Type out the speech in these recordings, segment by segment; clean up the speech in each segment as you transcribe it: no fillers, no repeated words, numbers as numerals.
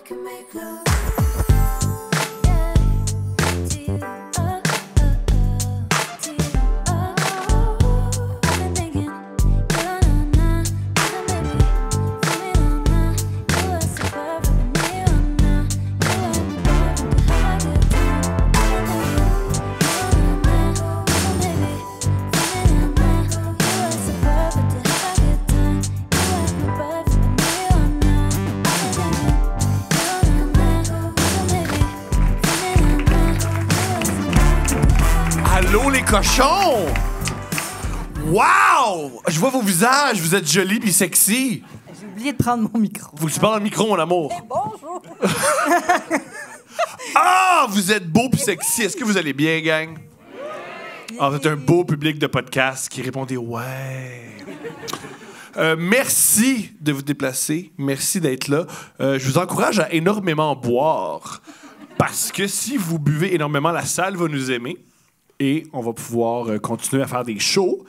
can make love. Allô les cochons! Wow! Je vois vos visages, vous êtes jolis pis sexy. J'ai oublié de prendre mon micro. Faut que tu parles dans le micro, mon amour. Bonjour! Ah! Vous êtes beau pis sexy. Est-ce que vous allez bien, gang? Ah, vous êtes un beau public de podcast qui répondait ouais. Merci de vous déplacer. Merci d'être là. Je vous encourage à énormément boire. Parce que si vous buvez énormément, la salle va nous aimer. Et on va pouvoir continuer à faire des shows.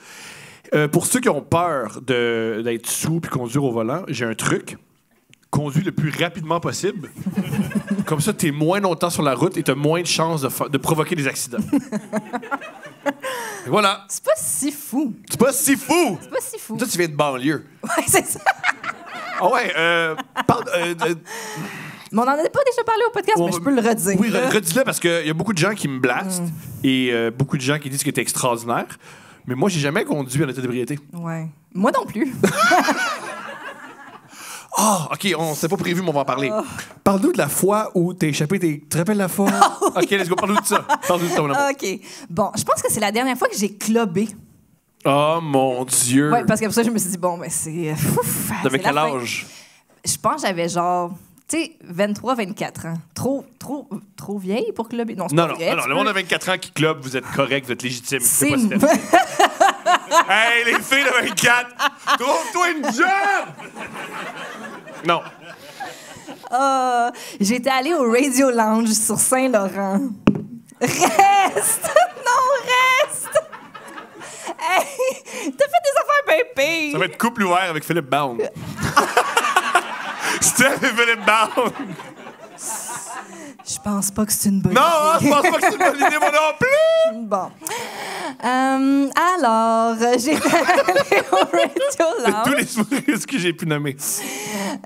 Pour ceux qui ont peur d'être sous puis conduire au volant, j'ai un truc. Conduis le plus rapidement possible. Comme ça, t'es moins longtemps sur la route et t'as moins de chances de provoquer des accidents. Et voilà. C'est pas si fou. C'est pas si fou. C'est pas si fou. Toi, tu viens de banlieue. Ouais, c'est ça. Ah ouais, Mais on n'en a pas déjà parlé au podcast, mais je peux le redire. Oui, redis-le parce qu'il y a beaucoup de gens qui me blastent et beaucoup de gens qui disent que t'es extraordinaire. Mais moi, j'ai jamais conduit en état d'ébriété. Ouais. Moi non plus. Ah, OK, on s'est pas prévu, mais on va en parler. Parle-nous de la fois où t'as échappé tes... Tu te rappelles la fois? Oui. OK, let's go, parle-nous de ça. Parle-nous de ton amour. OK. Bon, je pense que c'est la dernière fois que j'ai clubé. Oh, mon Dieu. Ouais, parce que pour ça, je me suis dit, bon, ben c'est... T'avais c'est quel la fin. âge? Je pense que j'avais genre... Tu sais, 23, 24 ans. Trop vieille pour clubber? Non, c'est Non, pas non, vrai, non, tu le peux- monde de 24 ans qui club, vous êtes correct, vous êtes légitime. C'est... pas Steph. Hey, les filles de 24, trouve-toi une job! Non. J'étais allée au Radio Lounge sur Saint-Laurent. Reste! Non, reste! Hey, t'as fait des affaires bien pires. Ça va être couple ouvert avec Philippe Bound. Steph et Philippe Bound. Je pense pas que c'est une bonne Non, hein, je idée. pense pas que c'est une bonne idée, moi non plus! Bon. Alors, j'étais allée au Radio De Lounge. tous les humoristes que j'ai pu nommer.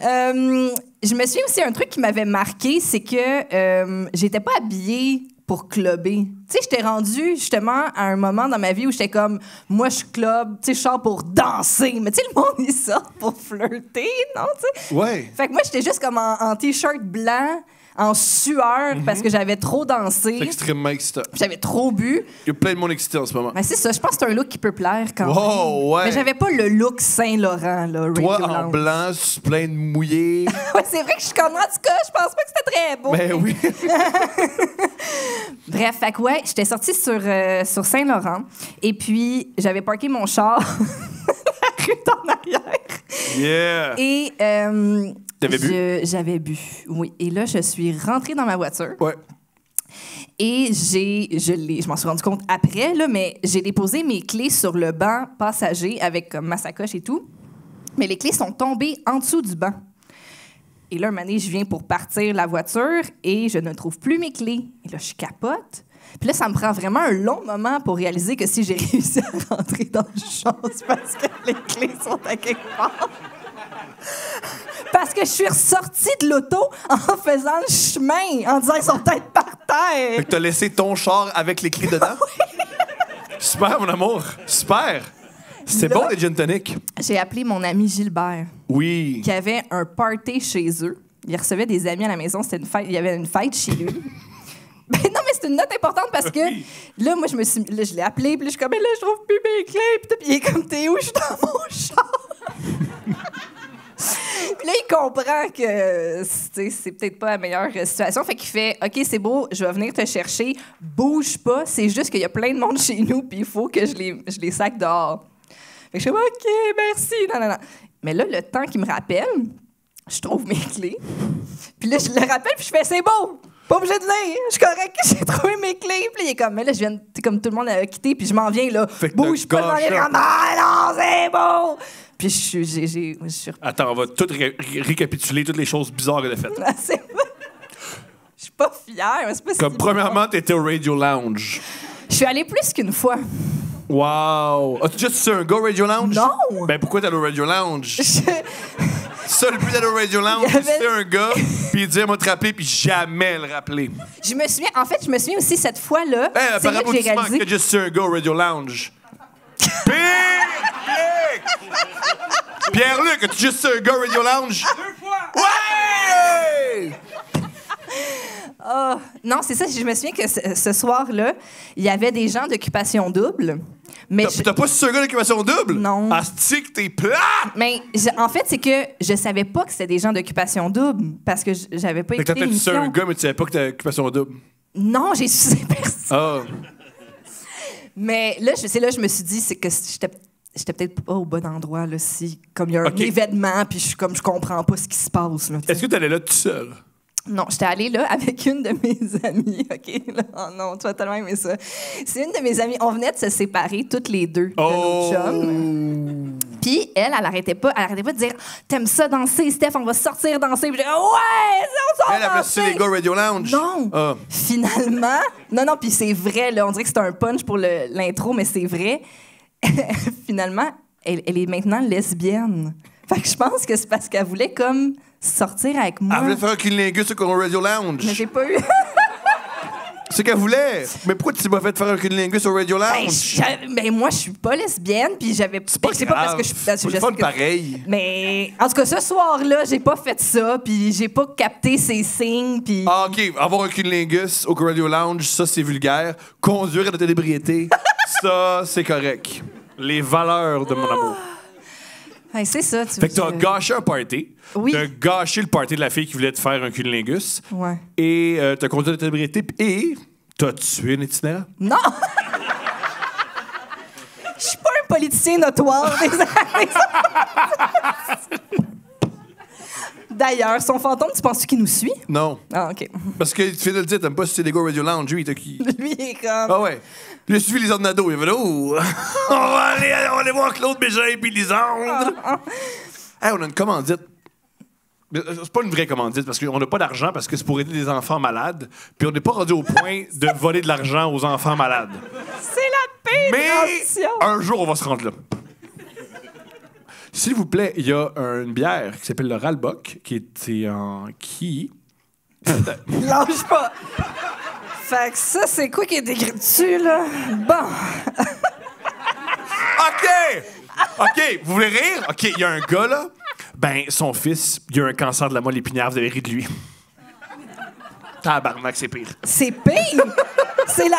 Je me souviens aussi un truc qui m'avait marqué, c'est que j'étais pas habillée pour clubber. Tu sais, j'étais rendue justement à un moment dans ma vie où j'étais comme, moi je club, tu sais, je sors pour danser. Mais tu sais, le monde il sort pour flirter, non? Tu sais? Ouais. Fait que moi j'étais juste comme en t-shirt blanc, en sueur, parce que j'avais trop dansé. C'est extrêmement excitant. Puis j'avais trop bu. Il y a plein de monde excité en ce moment. Mais c'est ça, je pense que c'est un look qui peut plaire quand même. Wow, ouais. Mais j'avais pas le look Saint-Laurent, là, Radio Toi, en Lounge. blanc, plein de mouillé. Ouais, c'est vrai que je suis comme, en tout cas, je pense pas que c'était très beau. Ben oui. Bref, fait que ouais, j'étais sortie sur Saint-Laurent et puis j'avais parké mon char la rue en arrière. Yeah. Et T'avais bu? J'avais bu, oui. Et là, je suis rentrée dans ma voiture Ouais. et je m'en suis rendu compte après, là, mais j'ai déposé mes clés sur le banc passager avec comme, ma sacoche et tout. Mais les clés sont tombées en dessous du banc. Et là, un moment donné, je viens pour partir la voiture et je ne trouve plus mes clés. Et là, je capote. Puis là, ça me prend vraiment un long moment pour réaliser que si j'ai réussi à rentrer dans le champ, c'est parce que les clés sont à quelque part. Parce que je suis ressortie de l'auto en faisant le chemin, en disant qu'ils sont peut-être par terre. Fait que t'as laissé ton char avec les clés dedans? Super, mon amour. Super. C'est Là- bon, les gin tonic. J'ai appelé mon ami Gilbert, Oui. qui avait un party chez eux. Il recevait des amis à la maison. C'était une fête. Il y avait une fête chez lui. Ben non, mais c'est une note importante parce que Oui. là, moi, je l'ai appelé, puis là, je suis comme, mais là, je trouve plus mes clés. Puis tout, puis il est comme, t'es où? Je suis dans mon char. Puis là, il comprend que c'est peut-être pas la meilleure situation. Fait qu'il fait, OK, c'est beau, je vais venir te chercher. Bouge pas. C'est juste qu'il y a plein de monde chez nous, puis il faut que je les sac dehors. Fait que je suis comme, OK, merci. Non. Mais là, le temps qu'il me rappelle, je trouve mes clés. Puis là, je le rappelle, puis je fais, c'est beau. Pas obligé de lire. Je suis correct, j'ai trouvé mes clés. Puis il est comme, mais là, je viens, comme tout le monde a quitté, puis je m'en viens, là. Fait que Bouge pas, je m'en viens. gâche, Comme, ah non, c'est beau. Puis je suis. Attends, on va tout récapituler toutes les choses bizarres qu'elle a faites. C'est pas- pas fière. Mais c'est pas Comme si premièrement, t'étais au Radio Lounge. Je suis allée plus qu'une fois. Wow! As-tu déjà su un gars au Radio Lounge? Non! Ben pourquoi t'es allé au Radio Lounge? Je- Ça, le but d'aller au Radio Lounge, Il y avait- c'est un gars, puis il dit, moi te rappeler, puis jamais le rappeler. Je me souviens, en fait, je me souviens aussi cette fois-là. Hey, c'est par là que j'ai applaudissement, réalisé. que juste su un gars au Radio Lounge. Pierre-Luc, as-tu juste su un gars au Radio Lounge? 2 fois! Ouais! Non, c'est ça. Je me souviens que ce soir-là, il y avait des gens d'occupation double. Mais T'as pas su un gars d'occupation double? Non. Asti que t'es plat! en fait, c'est que je savais pas que c'était des gens d'occupation double parce que j'avais pas Fait que t'as écouté peut-être su un l'émission. gars, mais tu savais pas que t'avais occupation double. Non, j'ai su ces personnes. Ah. Mais là, je me suis dit, c'est que j'étais peut-être pas au bon endroit, là, si, comme il y a un Ok. événement, puis je comprends pas ce qui se passe, là, tu sais. Est-ce que t'allais là tout seul? Non, j'étais allée là avec une de mes amies, OK? Là, oh non, tu vas tellement aimer ça. C'est une de mes amies. On venait de se séparer toutes les deux de nos chums. Puis elle arrêtait pas de dire « T'aimes ça danser, Steph? On va sortir danser. » Puis je disais « Ouais, on sort Elle avait su les gars au Radio Lounge? Non. Ah. Finalement, non, puis c'est vrai, là, on dirait que c'est un punch pour l'intro, mais c'est vrai. Finalement, elle est maintenant lesbienne. Fait que je pense que c'est parce qu'elle voulait comme sortir avec moi. Elle voulait faire un cunnilingus au Radio Lounge. Mais j'ai pas eu. C'est ce qu'elle voulait. Mais pourquoi tu t'es pas fait faire un cunnilingus au Radio Lounge? Ben, moi, je suis pas lesbienne, puis j'avais. C'est pas parce que je C'est sais pas que- pareil. Mais en tout cas, ce soir-là, j'ai pas fait ça, puis j'ai pas capté ces signes, puis. Ah, OK. Avoir un cunnilingus au Radio Lounge, ça, c'est vulgaire. Conduire à la télébriété, ça, c'est correct. Les valeurs de mon amour. Hey, c'est ça, tu Fait que t'as veux- gâché un party. Oui. T'as gâché le party de la fille qui voulait te faire un cunnilingus. Ouais. Et t'as conduit à la télébriété. Et t'as tué un itinérant. Non! Je suis pas un politicien notoire des années. D'ailleurs, son fantôme, tu penses qu'il nous suit? Non. Ah, OK. Parce que tu fais de le dire, t'aimes pas si c'est des gars au Radio Lounge. Lui, t'as qui? Lui, il est comme. Ah ouais. Puis il a suivi les Nado. Il a fait oh, on va aller voir Claude Bégin et puis Lisandre. Hey, on a une commandite. Mais, c'est pas une vraie commandite parce qu'on n'a pas d'argent parce que c'est pour aider des enfants malades. Puis on n'est pas rendu au point de voler de l'argent aux enfants malades. C'est la pire Mais transition. un jour, on va se rendre là. S'il vous plaît, il y a une bière qui s'appelle le Ralbock qui était en qui. Lâche pas. Fait que ça, c'est quoi qui est écrit dessus, là? Bon. OK! OK, vous voulez rire? OK, il y a un gars, là. Ben, son fils, il a un cancer de la moelle épinière. Vous avez ri de lui. Tabarnak, c'est pire. C'est pire! C'est la.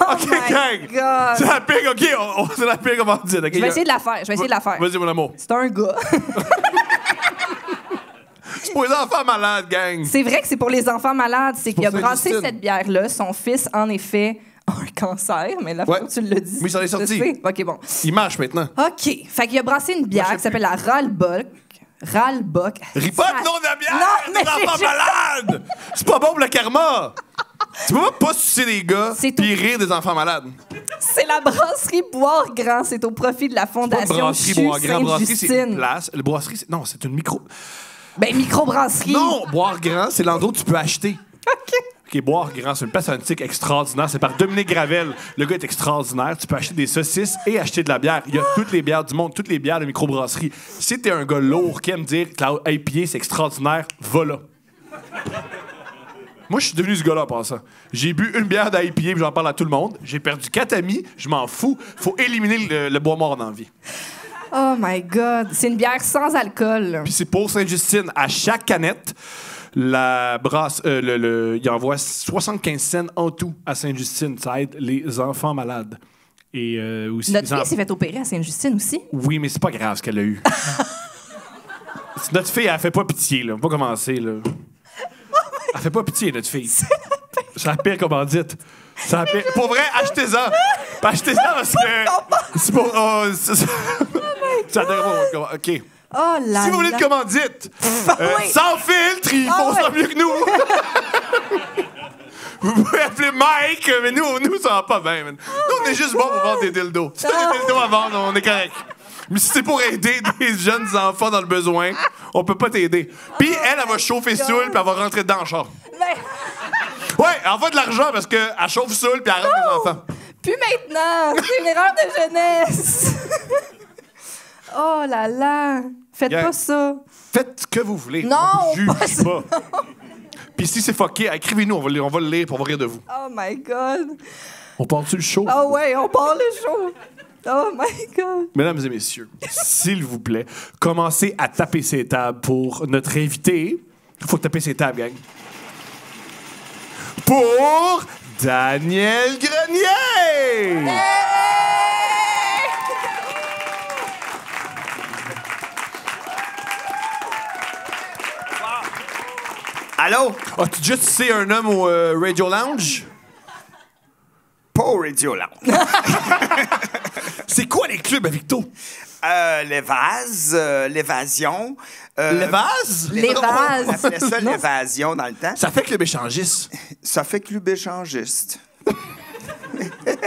Oh OK, my gang! God! C'est la pire, OK, c'est la pire commandite. OK, Je vais essayer de la faire. Vas-y, mon amour. C'est un gars. C'est pour les enfants malades, gang. C'est vrai que c'est pour les enfants malades. C'est qu'il a pour brassé Saint-Justine. cette bière-là. Son fils, en effet, a un cancer, mais là, Ouais. tu l'as dit. Oui, ça en est sorti. Je sais. OK, bon. Il marche maintenant. OK. Fait qu'il a brassé une bière qui s'appelle la Ralbock. Ralbock. Ris pas le nom de la bière! Non, mais des enfants j'ai- malades! C'est pas bon pour le karma! Tu peux pas sucer des gars C'est puis tout. rire des enfants malades. C'est la brasserie Boire Grand. C'est au profit de la Pas Fondation une brasserie, CHU boire grand. Brasserie, c'est une Sainte-Justine. place. Le brasserie, non, c'est une micro. Ben, microbrasserie. Non, boire grand, c'est l'endroit où tu peux acheter. OK. OK, boire grand, c'est une place antique extraordinaire. C'est par Dominique Gravel. Le gars est extraordinaire. Tu peux acheter des saucisses et acheter de la bière. Il y a toutes les bières du monde, toutes les bières de microbrasserie. Si t'es un gars lourd qui aime dire que la IPA, c'est extraordinaire, va là. Moi, je suis devenu ce gars-là en passant. J'ai bu une bière d'IPA puis j'en parle à tout le monde. J'ai perdu 4 amis, je m'en fous. Faut éliminer le bois mort dans la vie. Oh my God. C'est une bière sans alcool. Puis c'est pour Sainte-Justine. À chaque canette, la brasse, il envoie 75 cents en tout à Sainte-Justine. Ça aide les enfants malades. Et aussi Notre les fille enfants. s'est fait opérer à Sainte-Justine aussi. Oui, mais c'est pas grave ce qu'elle a eu. Notre fille, elle fait pas pitié, là. On va pas commencer, là. Elle fait pas pitié, notre fille. C'est la pire commandite. C'est la pire. Pour vrai, achetez-en. Achetez-en parce que. C'est pour. Oh, ça devrait. OK. Oh là Si vous voulez là. une commandite, Oui. sans filtre, ils Ah font ça ouais. mieux que nous. Vous pouvez appeler Mike, mais nous, ça va pas bien. Man. Nous, on est juste bons pour vendre des dildos. Si t'as des dildos à vendre, on est correct. Mais si c'est pour aider des jeunes enfants dans le besoin, on peut pas t'aider. Puis elle va chauffer God. Soul, puis elle va rentrer dedans en char. Mais- Ouais, envoie de l'argent parce qu'elle chauffe saoul puis elle rend les enfants. Plus maintenant! C'est une erreur de jeunesse! Oh là là! Faites Yeah. pas ça! Faites ce que vous voulez. Non, On vous pas juge ça. pas. Puis si c'est fucké, écrivez-nous, on va le lire pour on va rire de vous. Oh my God! On part-tu le show? Oh ouais, on part le show! Oh my God! Mesdames et messieurs, s'il vous plaît, commencez à taper ces tables pour notre invité. Il faut taper ces tables, gang. Pour Daniel Grenier! Allô? As-tu déjà tissé un homme au Radio Lounge? Pas au Radio Lounge. C'est quoi les clubs à Victo? Les vases, l'évasion. Les vases? Les On vases! appelait ça Non. l'évasion dans le temps. Ça fait club échangiste. Ça fait club échangiste.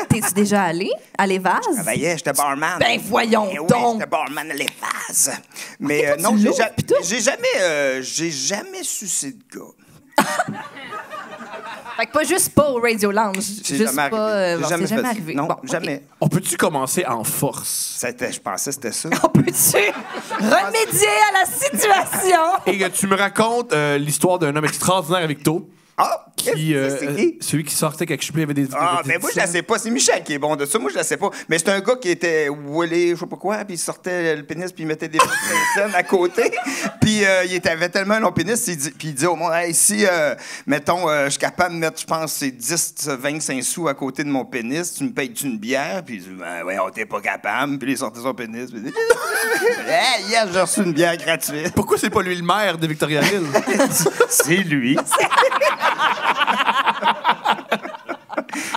T'es-tu déjà allé à Les Vases? Je travaillais, j'étais barman. Ben voyons Eh oui, donc! j'étais barman à Les Vases. Mais toi, non, tu j'ai l'ouvres, pis tout? j'ai jamais sucé de gars. Fait que pas juste pas au Radio Lounge. C'est Juste jamais pas. arrivé. J'ai Bon, jamais c'est jamais fait- arrivé. Non, Bon, ok. jamais. On peut-tu commencer en force? Je pensais que c'était ça. On peut-tu remédier à la situation? Et que tu me racontes l'histoire d'un homme extraordinaire à Victo. Ah, Qui, c'est qui? celui qui sortait quelque chose, il y avait des. Ah, des mais moi, je la sais pas. C'est Michel qui est bon de ça. Moi, je la sais pas. Mais c'est un gars qui était wallé, je sais pas quoi, puis il sortait le pénis, puis il mettait des scènes à côté. Puis il avait tellement un long pénis, puis il disait au monde, hey, si, mettons, je suis capable de mettre, je pense, c'est 10, 25 sous à côté de mon pénis, tu me payes-tu une bière? Puis il dit, ben, ouais, on t'es pas capable. Puis il sortait son pénis, puis il dit, hey, hier, j'ai reçu une bière gratuite. Pourquoi c'est pas lui le maire de Victoriaville? C'est lui.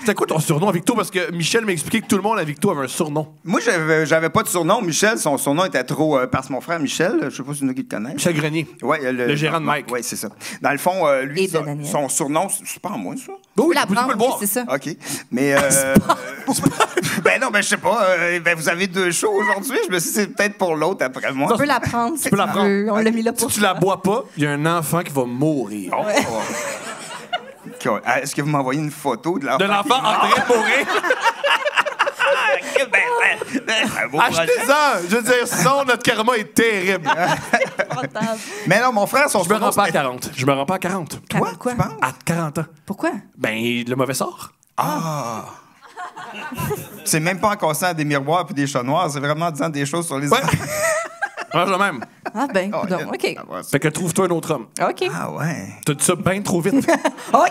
C'était quoi ton surnom à Victo? Parce que Michel m'a expliqué que tout le monde à Victo avait un surnom. Moi, j'avais pas de surnom. Michel, son surnom était trop. Parce que mon frère Michel, je sais pas si tu qui le connais. Michel Grenier. Ouais, Le gérant de Mike. Oui, c'est ça. Dans le fond, lui, Et de Daniel. son surnom, c'est pas à moi, ça. Oui, La tu peux le prendre, boire. oui, c'est ça. OK. Mais. Ben non, ben je sais pas. Ben vous avez 2 shows aujourd'hui. Je me suis dit, c'est peut-être pour l'autre après moi. Tu peux la prendre si tu peux la prendre. veux. On l'a mis là Si pour tu la bois pas, il y a un enfant qui va mourir. Oh. OK. Est-ce que vous m'envoyez une photo de l'enfant? De l'enfant en train de mourir. Un beau projet. Achetez-en! Je veux dire, sinon, notre karma est terrible. confortable. Mais non, mon frère, son Je me rends surnom, pas à c'était- 40. Je me rends pas à 40. Quoi? Tu penses? À 40 ans. Pourquoi? Ben, le mauvais sort. C'est même pas en cassant des miroirs puis des chats noirs. C'est vraiment en disant des choses sur les Ouais. Mange le même. Ah ben, Oh, donc, OK. ah, ouais, Fait que trouve-toi un autre homme. OK. Ah ouais. T'as dit ça bien trop vite. OK!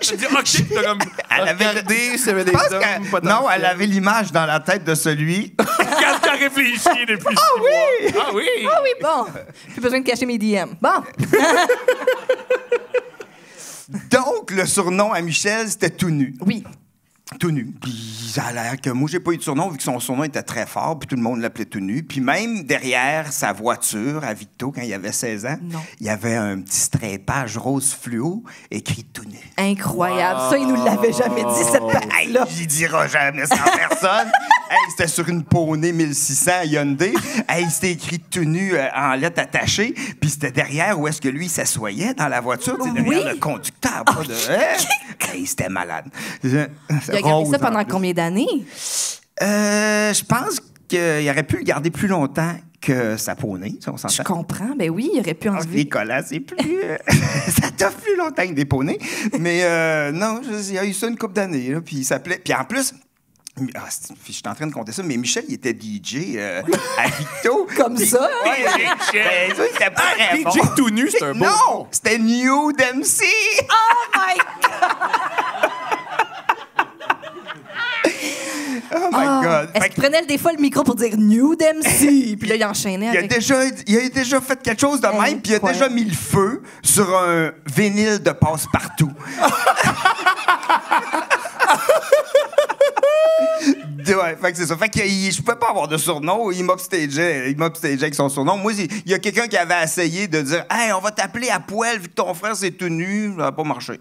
J'ai dit, OK, t'as comme. Elle avait- regardé s'il y avait des Je pense hommes. que- potentiels. non, elle avait l'image dans la tête de celui. Quand t'as réfléchi depuis 6 mois. Ah oui! Ah oui, bon. Plus besoin de cacher mes DM. Bon. Donc, le surnom à Michel, c'était tout nu. Oui. Tout nu. Puis ça a l'air que moi, j'ai pas eu de surnom, vu que son surnom était très fort, puis tout le monde l'appelait tout nu. Puis même derrière sa voiture, à Victo, quand il avait 16 ans, Non. il y avait un petit strépage rose fluo écrit tout nu. Incroyable. Ça, il nous l'avait jamais dit, cette Hey, partie-là. il dira jamais ça à personne. Hey, c'était sur une Poney 1600 Hyundai. Hey, c'était écrit tout nu en lettres attachées. Puis c'était derrière où est-ce que lui il s'assoyait dans la voiture, tu sais, derrière Oui. le conducteur. Pas de... Hey, c'était malade. Il a gardé ça pendant combien d'années? Je pense qu'il aurait pu le garder plus longtemps que sa Poney, si on Je s'entend. comprends. Ben oui, il aurait pu enlever. Les collants, c'est plus... ça t'offre plus longtemps que des poneys. Mais non, il a eu ça une couple d'années. Là, puis il s'appelait... Puis en plus... je suis en train de compter ça, mais Michel, il était DJ à Victo. Comme Puis- ça, hein? Ouais, ben, ça, il était pas très bon. DJ tout nu, c'est un beau. Non! C'était New Dempsey! Oh my God! Oh my God! Est-ce Fait qu'il prenait des fois le micro pour dire New Dempsey? Puis là, il enchaînait il a avec. déjà fait quelque chose de même, puis il a Incroyable. déjà mis le feu sur un vinyle de passe-partout. Ouais, fait que c'est ça. Fait que je pouvais pas avoir de surnom. Il m'upstageait avec son surnom. Moi, il y a quelqu'un qui avait essayé de dire « Hey, on va t'appeler à poil vu que ton frère c'est tout nu. » Ça n'a pas marché.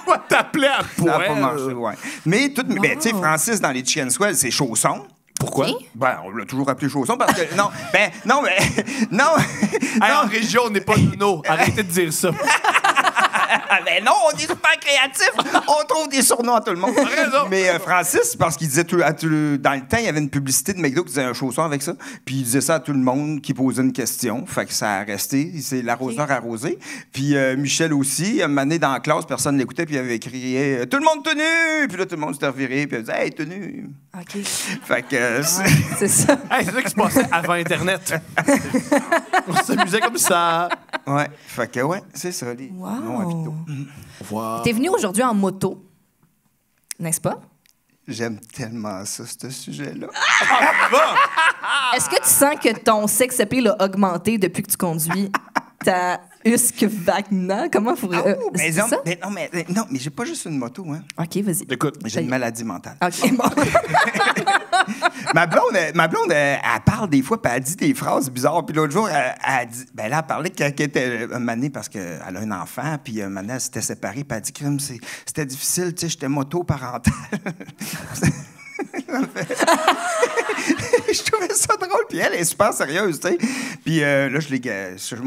On va t'appeler à Ça n'a pas poil. marché, ouais. Mais, tu sais, Francis, dans les Chicken Swell, c'est chausson. Pourquoi? Ok. Ben, on l'a toujours appelé chausson parce que. Non, ben, non, mais. Non! Hey, en région, on n'est pas Nuno. Arrêtez de dire ça. Ben non, on est super créatifs. On trouve des surnoms à tout le monde. raison. Mais Francis, parce qu'il disait dans le temps, il y avait une publicité de McDo qui disait un chausson avec ça. Puis il disait ça à tout le monde qui posait une question. Fait que ça a resté. C'est l'arroseur arrosé. Puis Michel aussi, un moment donné dans la classe, personne l'écoutait. Puis il avait crié tout le monde tenu! Puis là, tout le monde s'était reviré. Puis il disait hey, tenu! OK. Fait que. C'est ça. Hey, c'est ça qui se passait avant Internet. On s'amusait comme ça. Ouais. Fait que, ouais, c'est ça, les noms à Vito. Wow. T'es venu aujourd'hui en moto, n'est-ce pas? J'aime tellement ça, ce sujet-là. Est-ce que tu sens que ton sex appeal a augmenté depuis que tu conduis ta Husqvarna? Comment faut... Mais c'est non, ça? non, mais j'ai pas juste une moto, hein. OK, vas-y. Écoute, J'ai une maladie mentale. OK, bon. Ma blonde, elle parle des fois, puis elle dit des phrases bizarres. Puis l'autre jour, elle dit, ben là, elle parlait qu'elle était un moment donné parce qu'elle a un enfant, puis un moment donné, elle s'était séparée, puis elle dit que c'était difficile, tu sais, j'étais moto-parentale. Je trouvais ça drôle. Puis elle est super sérieuse, tu sais. Puis là, moi,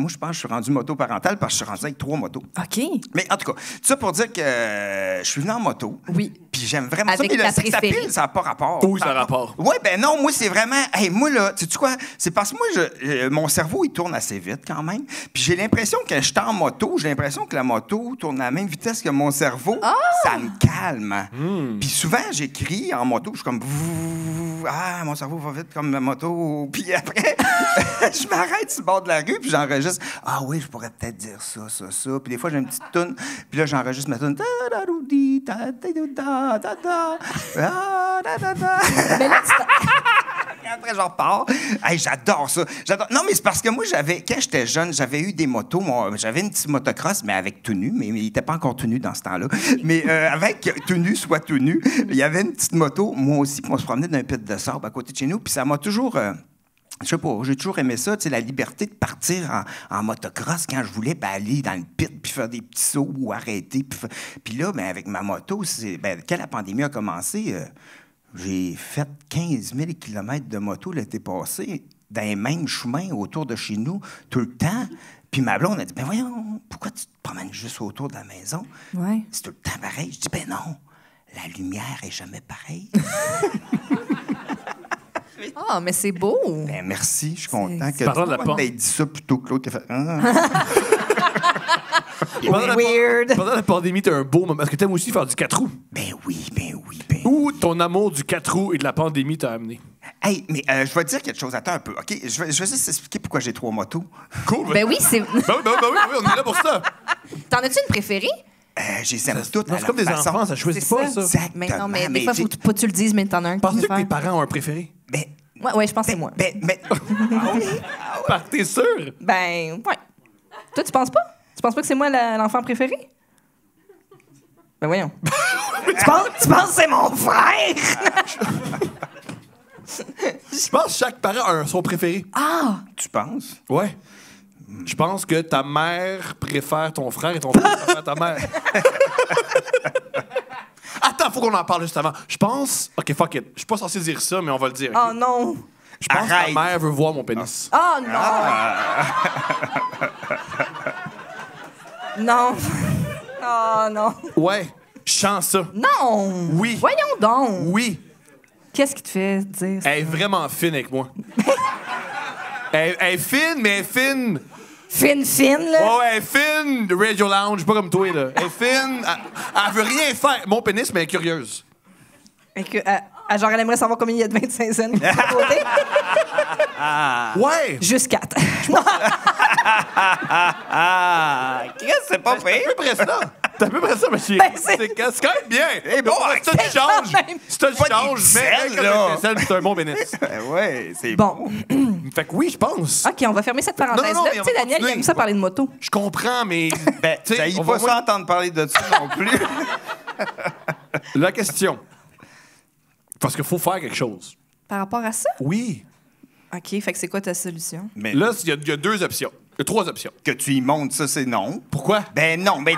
je pense que je suis rendu moto-parentale parce que je suis rendu avec 3 motos. OK. Mais en tout cas, tout ça pour dire que je suis venu en moto. Oui. Puis j'aime vraiment Avec ça. Mais ta le sex appeal, préférée. ça n'a pas rapport. Oui, ça a rapport. Oui, ben non, moi, c'est vraiment. Hey, moi, là, sais-tu quoi? C'est parce que moi, mon cerveau, il tourne assez vite quand même. Puis j'ai l'impression que je suis en moto, j'ai l'impression que la moto tourne à la même vitesse que mon cerveau. Ça me calme. Puis souvent, j'écris en moto, je suis comme. Ah, mon cerveau va vite comme la moto. Puis après, je m'arrête sur le bord de la rue, puis j'enregistre. Ah oui, je pourrais peut-être dire ça. Puis des fois, j'ai une petite toune, puis là, j'enregistre ma toune. Mais là, Et après, j'en repars. Hey, j'adore ça. Non, mais c'est parce que moi, quand j'étais jeune, j'avais eu des motos. J'avais une petite motocross, mais avec tout nu. Mais il n'était pas encore tout nu dans ce temps-là. Mais avec tout nu, soit tout nu, il y avait une petite moto, moi aussi, puis on se promenait d'un pit de sable à côté de chez nous. Puis ça m'a toujours... je sais pas, j'ai toujours aimé ça, tu sais, la liberté de partir en motocross quand je voulais aller dans le pit puis faire des petits sauts ou arrêter. Puis là, ben, avec ma moto, quand la pandémie a commencé, j'ai fait 15 000 km de moto l'été passé, dans les mêmes chemins autour de chez nous, tout le temps. Puis ma blonde a dit, ben voyons, pourquoi tu te promènes juste autour de la maison? Ouais. C'est tout le temps pareil. Je dis, ben non, la lumière est jamais pareille. Ah, mais c'est beau. Ben merci, je suis content que Parlant de la tu aies dit ça plutôt que l'autre qui a fait. Weird. Pendant la pandémie, t'as un beau moment. Est-ce que t'aimes aussi faire du 4 roues? Ben oui. Ou ton amour du 4 roues et de la pandémie t'a amené? Hey, mais je vais te dire quelque chose. Attends un peu, OK? Je vais juste expliquer pourquoi j'ai 3 motos. Cool. Ben oui, c'est... Ben oui, on est là pour ça. T'en as-tu une préférée? J'ai les aime toutes. Non, c'est comme des enfants, ça choisit pas, ça. Exactement. Mais non, mais des fois, faut pas que tu le dises, mais t'en as un que tu Penses-tu que préfères. tes parents ont un préféré? Ben, Ouais, je pense que c'est moi. T'es sûr? Ben, ouais. Toi, tu penses pas? Tu penses pas que c'est moi l'enfant préféré? Ben voyons. tu penses que c'est mon frère? Je pense que chaque parent a son préféré. Ah! tu penses? Ouais. Je pense que ta mère préfère ton frère et ton frère préfère ta mère. Attends, faut qu'on en parle juste avant. Je pense... OK, fuck it. Je suis pas censé dire ça, mais on va le dire. Oh non! Je pense que Arrête. ta mère veut voir mon pénis. Oh non! Non! Oh non! Ouais, je sens ça. Non! Oui. Voyons donc! Oui. Qu'est-ce qui te fait dire ça? Elle est vraiment fine avec moi. Elle est fine, mais elle est fine. Fine, là! Ouais, elle est fine de Radio Lounge, pas comme toi, là. Elle est fine. Elle veut rien faire. Mon pénis, mais elle est curieuse. Et que, genre, elle aimerait savoir combien il y a de 25 cents à côté. Ouais. Juste 4. C'est pas C'est à peu près ça. C'est à peu près ça, monsieur. Ben, c'est- C'est quand même bien. Eh bon, si tu changes, quand même si tu pas changes, des mais ficelles, comme là. une ficelle, c'est un bon pénis. Ouais, c'est Bon. Fait que oui, je pense. OK, on va fermer cette parenthèse-là. Non, mais Tu on sais, va Daniel, il continuer. aime ça parler de moto. Je comprends, mais. Ben, tu sais, ça y on pas va ça entendre parler de ça non plus. La question. Parce qu'il faut faire quelque chose. Par rapport à ça? Oui. OK, fait que c'est quoi ta solution? Mais Là, il y a 2 options. Il y a 3 options. que tu y montes, ça, c'est non. Pourquoi? Ben non, ben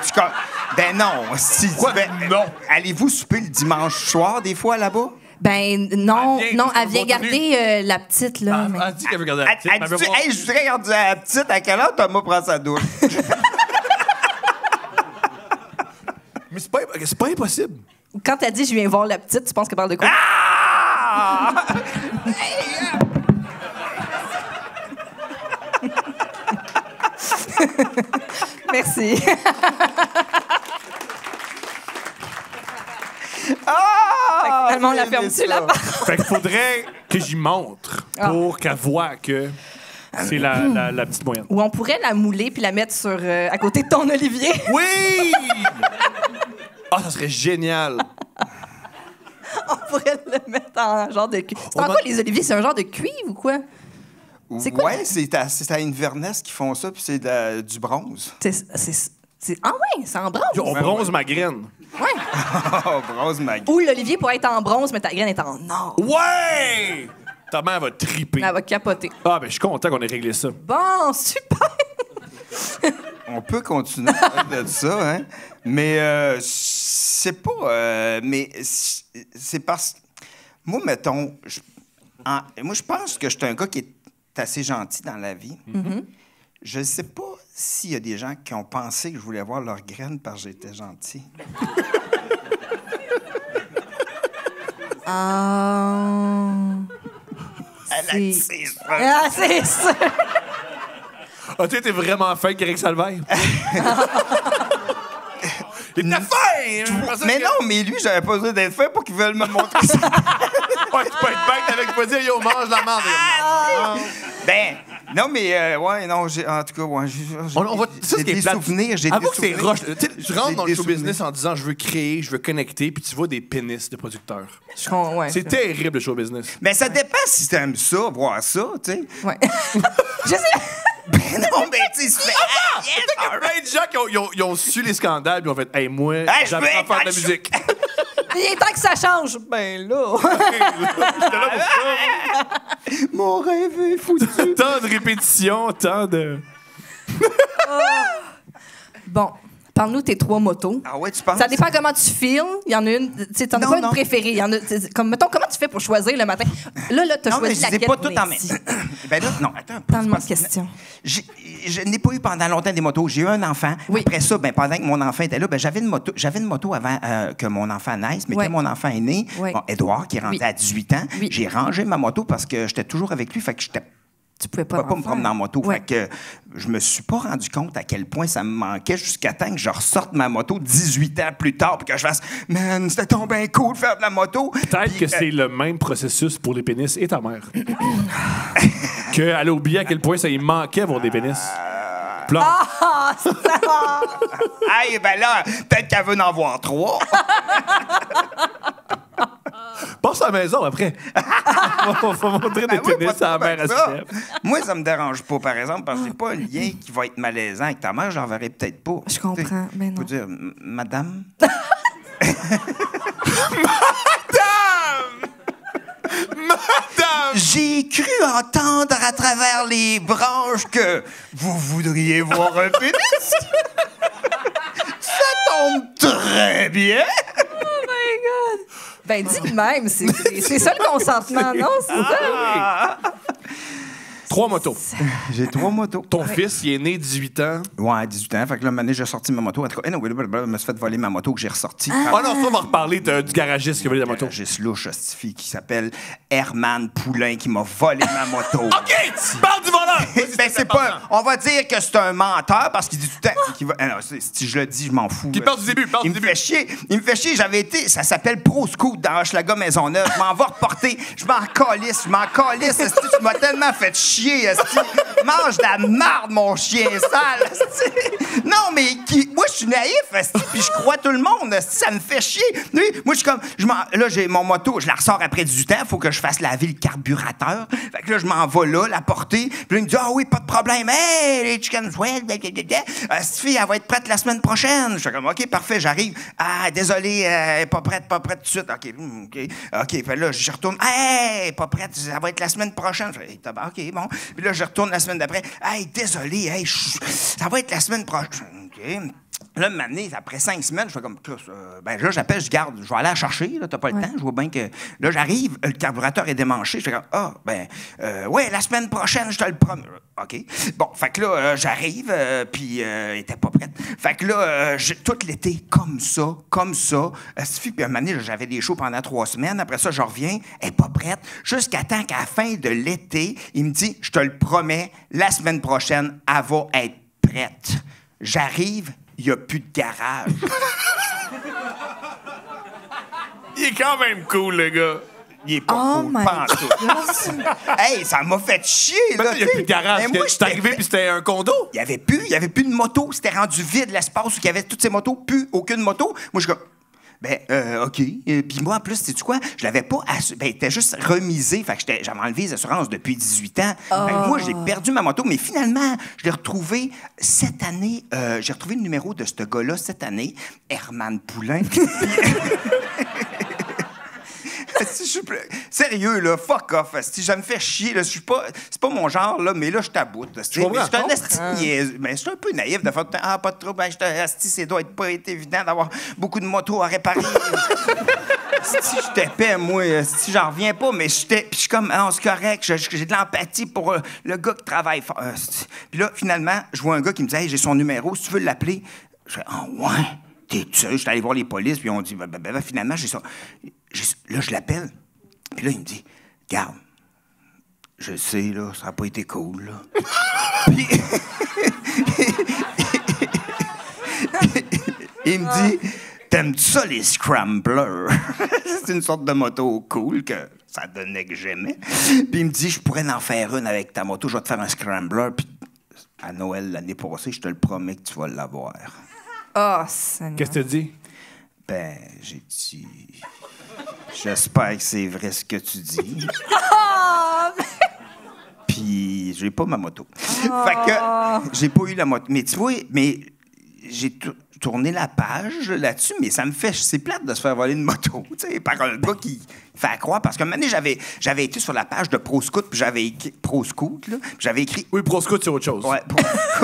non. Si, Quoi? ben, Non. Allez-vous souper le dimanche soir, des fois, là-bas? Ben non, Elle vient, non, parce qu'on elle vient continue. garder la petite, là. mais- Elle dit qu'elle veut garder la petite. Elle mais elle dit, veut voir- hey, je voudrais garder la petite. À quelle heure Thomas prend sa douche? Mais c'est pas impossible. Quand elle dit « je viens voir la petite », tu penses qu'elle parle de quoi? Ah! Merci. Ah! Finalement, on la j'ai ferme aimé dessus, ça. là. Fait qu'il faudrait que j'y montre pour qu'elle voie que c'est la petite moyenne. Ou on pourrait la mouler puis la mettre sur, à côté de ton Olivier. Oui! Ah, ça serait génial. On pourrait le mettre en genre de cuivre. C'est en quoi, les Oliviers? C'est un genre de cuivre ou quoi? C'est quoi? Ouais, c'est à Inverness qui font ça, puis c'est du bronze. Ah ouais, c'est en bronze. On bronze ma graine. Ouais. Oh, bronze mag. Ou l'Olivier pourrait être en bronze, mais ta graine est en or. Ouais! Ta mère va triper. Elle va capoter. Ah, ben je suis content qu'on ait réglé ça. Bon, super! On peut continuer à parler de ça, hein? Mais c'est pas. Mais c'est parce que. Moi, mettons. Moi, je pense que je suis un gars qui est assez gentil dans la vie. Je ne sais pas s'il y a des gens qui ont pensé que je voulais voir leurs graines parce que j'étais gentil. C'est ça. Ah, c'est ça! Ah, tu sais, t'es vraiment fin, Eric Salvaire. Il était fin! Mais non, mais lui, j'avais pas besoin d'être fait pour qu'ils veulent me montrer ça. Ouais, tu peux être bête avec pas dire, yo, mange la merde. Ben, non, mais, ouais, non, en tout cas, ouais, On va, ça, j'ai ce qui est des plate. souvenirs, j'ai Avoue des que c'est souvenirs. rush. Tu sais, tu rentres J'ai dans le des show souvenirs. business en disant je veux créer, je veux connecter, puis tu vois des pénis de producteurs. Ouais. C'est terrible, le show business. Mais ça dépend si t'aimes ça, voir ça, tu sais. Ouais. Je sais. Ben non, ben, tu sais, c'est fait. Ah, yes, Il y a plein de gens qui ont su les scandales, puis ont fait hey, moi, Hey, je j'apprends veux à faire de la être musique. Il est temps que ça change. Ben là. J'étais là pour ça. Mon rêve est foutu. Tant de répétitions, tant de. Bon, parle-nous de tes 3 motos. Ah ouais, tu penses? Ça dépend comment tu feels. Il y en a une. Tu sais, t'en as Non, pas une non. préférée. Il y en a, comme, mettons, comment tu fais pour choisir le matin? Là, t'as Non, mais choisi je les ai laquelle pas pour toutes en lundi? même. Ben là, non, attends un peu. Dans le c'est monde parce que- question. Je n'ai pas eu pendant longtemps des motos. J'ai eu un enfant. Oui. Après ça, ben, pendant que mon enfant était là, ben, j'avais une moto avant que mon enfant naisse. Mais Ouais. quand mon enfant est né, Ouais. bon, Édouard, qui est rentré Oui. à 18 ans, Oui. j'ai rangé ma moto parce que j'étais toujours avec lui. Fait que j'étais Tu pouvais Je pouvais pas me faire. promener en moto. Ouais. Fait que je me suis pas rendu compte à quel point ça me manquait jusqu'à temps que je ressorte ma moto 18 ans plus tard puis que je fasse « Man, c'était donc bien cool de faire de la moto! » Peut-être Puis, que c'est le même processus pour les pénis et ta mère. Qu'elle a oublié à quel point ça lui manquait avoir des pénis. Puis là, Ah, ça! Hey, ben là, peut-être qu'elle veut en voir 3. passe à la maison après. On va montrer des pénis à la mère à Steph. Moi, ça me dérange pas, par exemple, parce que j'ai pas un lien qui va être malaisant avec ta mère, j'en verrai peut-être pas. Je comprends, mais non. Faut dire, madame? Madame! J'ai cru entendre à travers les branches que vous voudriez voir un pénis. Ça tombe très bien. Oh my God! Ben, dis de même, c'est ça le consentement, non? C'est ça? 3 motos. J'ai 3 motos. Ton fils, il est né 18 ans. Ouais, à 18 ans. Fait que là, maintenant, j'ai sorti ma moto. En tout cas, je me suis fait voler ma moto que j'ai ressortie. Ah non, ça, on va reparler du garagiste qui a volé la moto. J'ai ce louche, cette fille qui s'appelle Herman Poulain qui m'a volé ma moto. OK, tu parles du voleur! Ben, c'est pas. On va dire que c'est un menteur parce qu'il dit tout le temps qu'il va. Ah non, si je le dis, je m'en fous. Qui parle du début, parle Il du me début. fait chier. Il me fait chier. J'avais été. Ça s'appelle Pro Scoot dans Hochelaga Maisonneuve. Je m'en vais reporter. Je m'en calisse. esti. Tu m'as tellement fait chier, esti. Mange de la marde, mon chien sale, esti. Non, mais moi, je suis naïf, esti, puis je crois tout le monde, esti. Ça me fait chier. Lui, moi, je suis comme. Là, j'ai mon moto. Je la ressors après 18 ans. Il faut que je fasse laver le carburateur. Fait que là, je m'en vais là, la porter. Puis là, il me dit, ah oui, pas de problème. Hey, les chicken sweat, cette fille, elle va être prête la semaine prochaine. Je suis comme, OK, parfait, j'arrive. Ah, désolé, elle est pas prête tout de suite. OK. Fait là, je retourne. Hey, pas prête, ça va être la semaine prochaine. Je fais, hey, OK, bon. Puis là, je retourne la semaine d'après. Hey, désolé, hey, ça va être la semaine prochaine. OK. Là, une année, après 5 semaines, je fais comme, ben là, j'appelle, je garde, je vais aller la chercher, là, t'as pas le temps, je vois bien que... Là, j'arrive, le carburateur est démanché, je fais comme, ouais, la semaine prochaine, je te le promets. OK. Bon, fait que là, j'arrive, puis elle était pas prête. Fait que là, tout l'été, comme ça, puis un moment donné, j'avais des shows pendant 3 semaines, après ça, je reviens, elle est pas prête, jusqu'à temps qu'à la fin de l'été, il me dit, je te le promets, la semaine prochaine, elle va être prête. J'arrive, il n'y a plus de garage. Il est quand même cool, le gars. Il est pas cool, pas en tout. Hey, ça m'a fait chier, là. Il n'y a plus de garage. Moi, j'étais arrivé puis c'était un condo. Il n'y avait plus de moto. C'était rendu vide, l'espace où il y avait toutes ces motos. Plus aucune moto. Moi, je suis comme... OK. Puis moi, en plus, sais-tu quoi? Je l'avais pas... il était juste remisé. Fait que j'avais enlevé les assurances depuis 18 ans. Fait que moi, j'ai perdu ma moto. Mais finalement, je l'ai retrouvé cette année. J'ai retrouvé le numéro de ce gars-là cette année. Herman Poulain. Sérieux, là, fuck off. Si je me fais chier, là, c'est pas mon genre, là, mais là, je t'aboute. C'est un esti niaiseux. Mais c'est un peu naïf de faire pas de trouble. Ça doit pas être évident d'avoir beaucoup de motos à réparer. Si je t'épais, moi, si j'en reviens pas, mais puis je suis comme, c'est correct, j'ai de l'empathie pour le gars qui travaille fort. Puis là, finalement, je vois un gars qui me dit, hey, j'ai son numéro, si tu veux l'appeler. Je fais, ouais, t'es sûr? Je suis allé voir les polices, puis on dit, finalement, j'ai ça. Là, je l'appelle. Puis là, il me dit, regarde, je sais, là, ça n'a pas été cool, là. Puis, il me dit, t'aimes-tu ça, les scramblers? C'est une sorte de moto cool que ça donnait que j'aimais. Puis il me dit, je pourrais en faire une avec ta moto, je vais te faire un scrambler. Puis à Noël, l'année passée, je te le promets que tu vas l'avoir. Oh, Seigneur. Qu'est-ce que tu dis? Ben, j'ai dit... J'espère que c'est vrai ce que tu dis. Puis, j'ai pas ma moto. Fait que, j'ai pas eu la moto. Mais tu vois, j'ai tourné la page là-dessus, mais ça me fait... C'est plate de se faire voler une moto, tu sais, par un gars qui fait croire. Parce qu'un moment donné, j'avais été sur la page de Pro Scout, puis j'avais écrit... Pro Scout, là, puis j'avais écrit... Oui, Pro Scout, c'est autre chose. Ouais,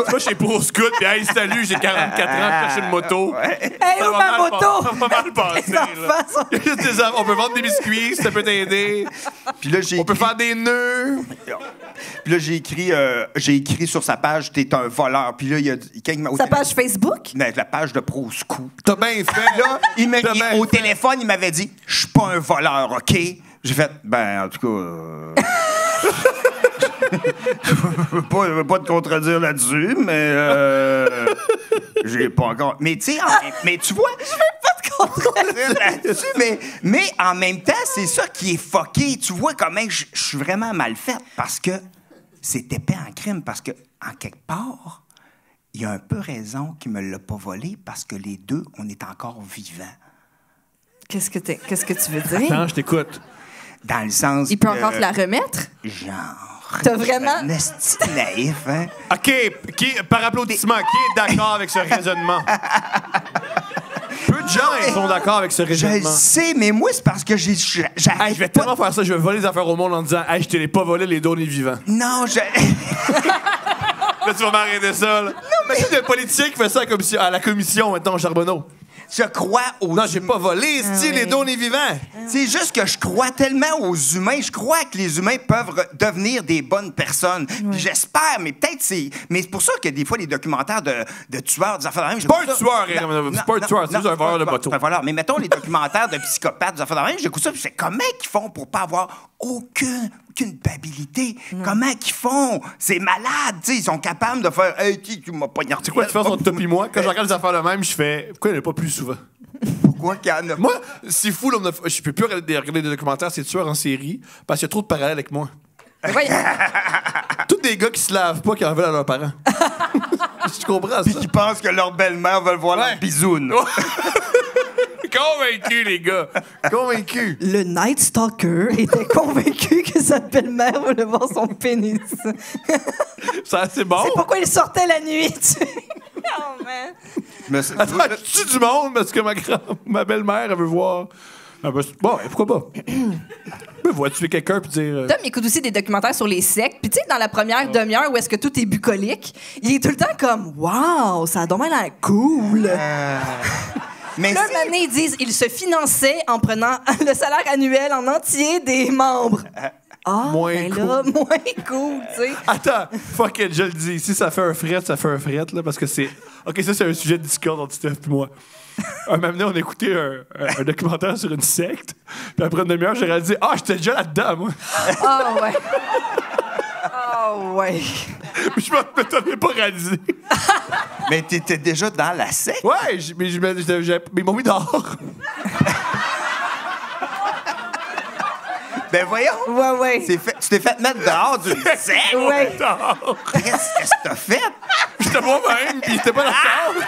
moi, chez Pro Scout, puis hey, salut, j'ai 44 ans, je cherche une moto. Hey, où ma moto? Ça va mal passer, là. On peut vendre des biscuits, ça peut t'aider. Puis là, on peut faire des nœuds. Puis là, j'ai écrit sur sa page, t'es un voleur. Puis là, sa page Facebook? La page de Pro Scout. T'as bien fait. Là, au téléphone, il m'avait dit, je suis pas un voleur, OK? J'ai fait, en tout cas... je veux pas te contredire là-dessus, mais j'ai pas encore... Mais tu sais, mais tu vois... Je veux pas te contredire là-dessus, mais en même temps, c'est ça qui est fucké. Tu vois comment je suis vraiment mal faite, parce que c'est épais en crime, parce que, en quelque part, il y a un peu raison qu'il me l'a pas volé, parce que les deux, on est encore vivants. Qu'est-ce que tu veux dire? Attends, je t'écoute. Dans le sens il peut encore te la remettre? Genre... T'as vraiment... Un esti naïf, hein? OK, par applaudissement, qui est d'accord avec ce raisonnement? Peu de gens sont d'accord avec ce raisonnement. Je le sais, mais moi, c'est parce que je vais tellement faire ça, je vais voler les affaires au monde en disant « Hey, je te l'ai pas volé, les dons les vivants. » Non, Là, tu vas m'arrêter ça, là. Mais c'est le politicien qui fait ça à la commission, maintenant, Charbonneau. Je crois aux... Non, j'ai pas volé, les dons les vivants. C'est juste que je crois tellement aux humains. Je crois que les humains peuvent devenir des bonnes personnes. J'espère, mais peut-être c'est... Mais c'est pour ça que des fois, les documentaires de tueurs, des affaires de même... C'est pas un tueur, c'est pas un tueur, c'est juste un voleur de moto. C'est un voleur. Mais mettons les documentaires de psychopathes, des affaires de même, j'écoute ça, puis je sais comment ils font pour pas avoir aucune culpabilité. Comment qu'ils font? C'est malade, tu sais. Ils sont capables de faire « Hey, tu m'as poignardé. » C'est quoi la différence entre toi et moi? Quand je regarde les affaires de même, je fais « Pourquoi il n'y en a pas plus souvent? » Pourquoi qu'il y en a? Moi, c'est fou, là, je peux plus regarder des documentaires, c'est tueurs en série, parce qu'il y a trop de parallèles avec moi. Tous des gars qui se lavent pas, qui en veulent à leurs parents. Tu comprends ça? Puis qui pensent que leur belle-mère veut voir leur bisoune. Convaincu, les gars. Convaincu. Le Night Stalker était convaincu que sa belle-mère voulait voir son pénis. C'est bon. C'est pourquoi il sortait la nuit, tu sais. Oh, man. Attends, tu du monde parce que ma belle-mère, elle veut voir Ah ben, bon, pourquoi pas? Ben, va tuer quelqu'un puis dire... Tom, il écoute aussi des documentaires sur les sectes. Puis, tu sais, dans la première demi-heure où est-ce que tout est bucolique, il est tout le temps comme « Wow, ça a donc l'air cool! Mais Là, un moment donné, ils disent ils se finançaient en prenant le salaire annuel en entier des membres. Moins ben là, moins cool, tu sais. Attends, fuck it, je le dis. Si ça fait un fret, ça fait un fret, là, parce que c'est... OK, ça, c'est un sujet de discorde entre Steph et moi. Un moment donné, on a écouté un documentaire sur une secte, puis après une demi-heure, j'ai réalisé « Ah, j'étais déjà là-dedans, moi! » Ah ouais. Ah ouais. Mais je m'en ai pas réalisé. Mais t'étais déjà dans la secte? Ouais, mais ils m'ont mis dehors. Ben voyons! Ouais. Tu t'es fait mettre dehors d'une secte? Ouais. Qu'est-ce que t'as fait? J'étais moi-même, puis j'étais pas d'accord.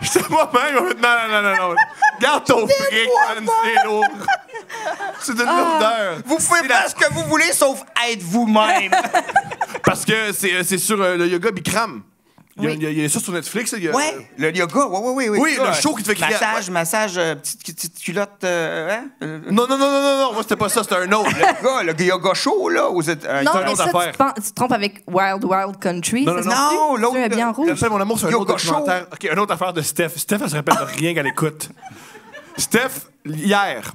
J'étais moi-même, ils m'ont fait non. Garde ton fric, man, c'est lourd. C'est une lourdeur. Vous pouvez faire ce que vous voulez, sauf être vous-même. Parce que c'est sur le yoga Bikram. Il y a ça sur Netflix. Ouais, le yoga, oui. Oui, le show qui te fait crier. Massage, petite culotte, hein? Non, moi c'était pas ça, c'était un autre. Le yoga show, là, Non, une mais autre ça, affaire. tu te trompes avec Wild Wild Country. Non, ça se non, peut-tu? non, l'autre, Tu es bien en rouge. Ça, mon amour, c'est un autre Yoga show. documentaire. OK, une autre affaire de Steph. Steph, elle se rappelle de rien qu'elle écoute. Steph, hier,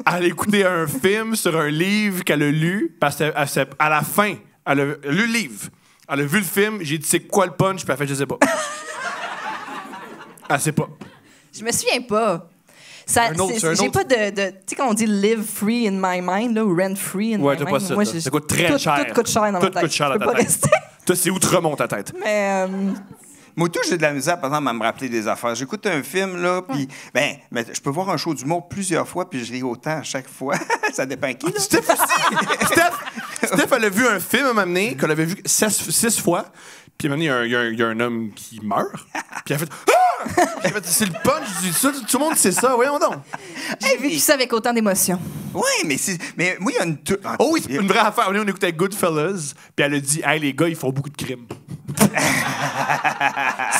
elle a écouté un film sur un livre qu'elle a lu, parce qu'à la fin, elle a lu le livre. Elle a vu le film, j'ai dit c'est quoi le punch, puis elle a fait je sais pas. Elle sait pas. Je me souviens pas. Ça, Un autre, c'est un j'ai autre. pas de tu sais, quand on dit live free in my mind, là, ou rent free in Ouais, my t'as mind. pas ça. Moi, Ça coûte très cher. Tout coûte cher dans ma Tout tête. coûte cher Je dans peux ta pas tête. rester. Toi, c'est outremont ta tête. Mais Moi, tout, j'ai de la misère, par exemple, à me rappeler des affaires. J'écoute un film, là, puis, mais je peux voir un show d'humour plusieurs fois, puis je ris autant à chaque fois. Ça dépend qui, là. Steph aussi! Steph, elle a vu un film à un moment donné, qu'elle avait vu 6 fois. Puis à un moment donné, il y a un homme qui meurt. Puis elle a fait ah! Puis elle a fait c'est le punch du ça. Tout le monde sait ça. Voyons donc. j'ai vécu ça avec autant d'émotion. Oui, mais moi, il y a une... Oh oui, c'est une vraie affaire. On écoutait Goodfellas. Puis elle a dit hey, les gars, ils font beaucoup de crimes.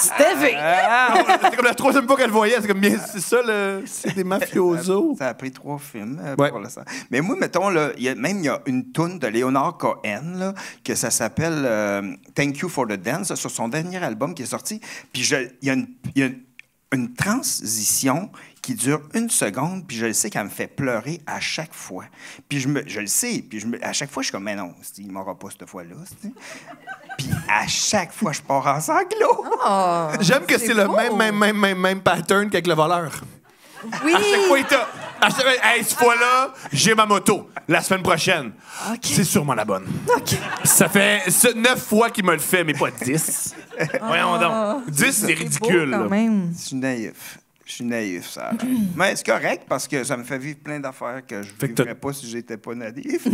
C'était C'était comme la 3e fois qu'elle le voyait. C'est comme c'est ça, c'est des mafiosos. Ça a pris 3 films Ouais. pour l'instant. Mais moi, mettons, là, il y a une toune de Leonard Cohen, là, que ça s'appelle Thank You for the Dance, sur son dernier album qui est sorti. Puis il y a une transition qui dure 1 seconde, puis je le sais qu'elle me fait pleurer à chaque fois. Puis je le sais, puis à chaque fois, je suis comme, mais non, il m'aura pas cette fois-là. Puis à chaque fois, je pars en sanglots. Oh, J'aime que c'est le beau. même pattern qu'avec le voleur. Oui. À chaque fois, hey, cette fois-là, j'ai ma moto. La semaine prochaine. OK. C'est sûrement la bonne. OK. Ça fait 9 fois qu'il me le fait, mais pas 10. Voyons donc. 10, c'est ridicule. Beau, quand là. même. Je suis naïf, ça. Mais c'est correct parce que ça me fait vivre plein d'affaires que je ne vivrais pas si j'étais pas naïf.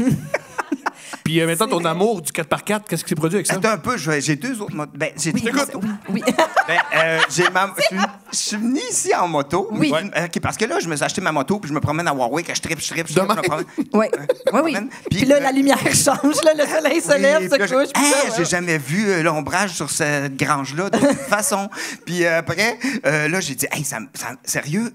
Puis maintenant, ton amour du 4x4, qu'est-ce qui s'est produit avec ça? Attends un peu, j'ai 2 autres motos. Ben, j'ai Oui, deux motos. oui. Je suis venu ici en moto. Oui. OK, parce que là, je me suis acheté ma moto puis je me promène à Warwick, je trippe. Demain. Je me promène. Oui. Oui. Puis là, la lumière change, là, le soleil se lève, se Puis là, couche. puis ça, j'ai jamais vu l'ombrage sur cette grange-là de toute façon. Puis après, là, j'ai dit, hey, sérieux,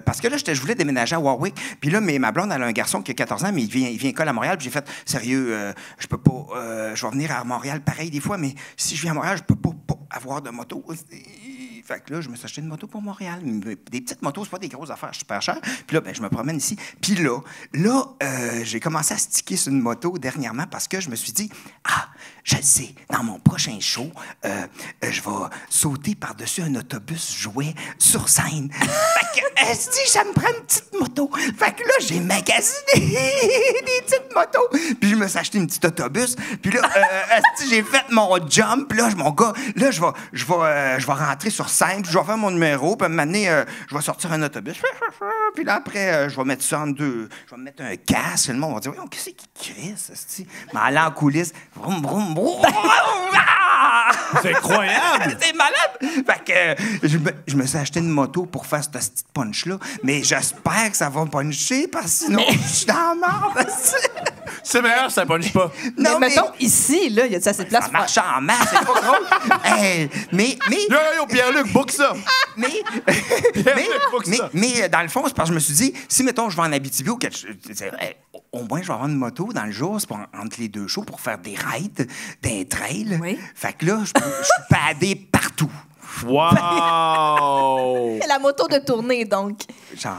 parce que là, je voulais déménager à Warwick. Puis là, ma blonde, elle a un garçon qui a 14 ans, mais il vient école à Montréal. Puis j'ai fait, sérieux, je peux pas, je vais venir à Montréal pareil des fois, mais si je viens à Montréal, je peux pas avoir de moto. Fait que là, je me suis acheté une moto pour Montréal. Des petites motos, c'est pas des grosses affaires, super cher. Puis là, je me promène ici. Puis là, j'ai commencé à sticker sur une moto dernièrement parce que je me suis dit, je le sais, dans mon prochain show, je vais sauter par-dessus un autobus jouet sur scène. Fait que, ça me prend une petite moto. Fait que là, j'ai magasiné des petites motos. Puis je me suis acheté une petite autobus. Puis là, j'ai fait mon jump. Puis là, mon gars, là, je vais rentrer sur scène. Puis je vais faire mon numéro. Puis à un moment donné, je vais sortir un autobus. Puis là, après, je vais mettre ça en deux. Je vais mettre un casque. Le monde va dire, qu'est-ce qui crie, ça, c'ti? Mais aller en coulisses. Vroom, vroom, vroom. C'est incroyable! C'est malade! Fait que je me suis acheté une moto pour faire cette petite punch-là, mais j'espère que ça va puncher, parce que sinon, je suis dans la merde. C'est meilleur, ça punch pas. Mais Non, mettons, ici, là, il y a assez de place Ça marche en masse, c'est pas drôle. Hey, Yo, Pierre-Luc, book ça. mais dans le fond, c'est parce que je me suis dit, si, mettons, je vais en Abitibi ou quelque chose, au moins, je vais avoir une moto dans le jour, c'est pour, entre les deux shows, pour faire des rides, des trails. Oui. Fait que là, je suis padé partout. Wow! La moto de tournée, donc. Genre,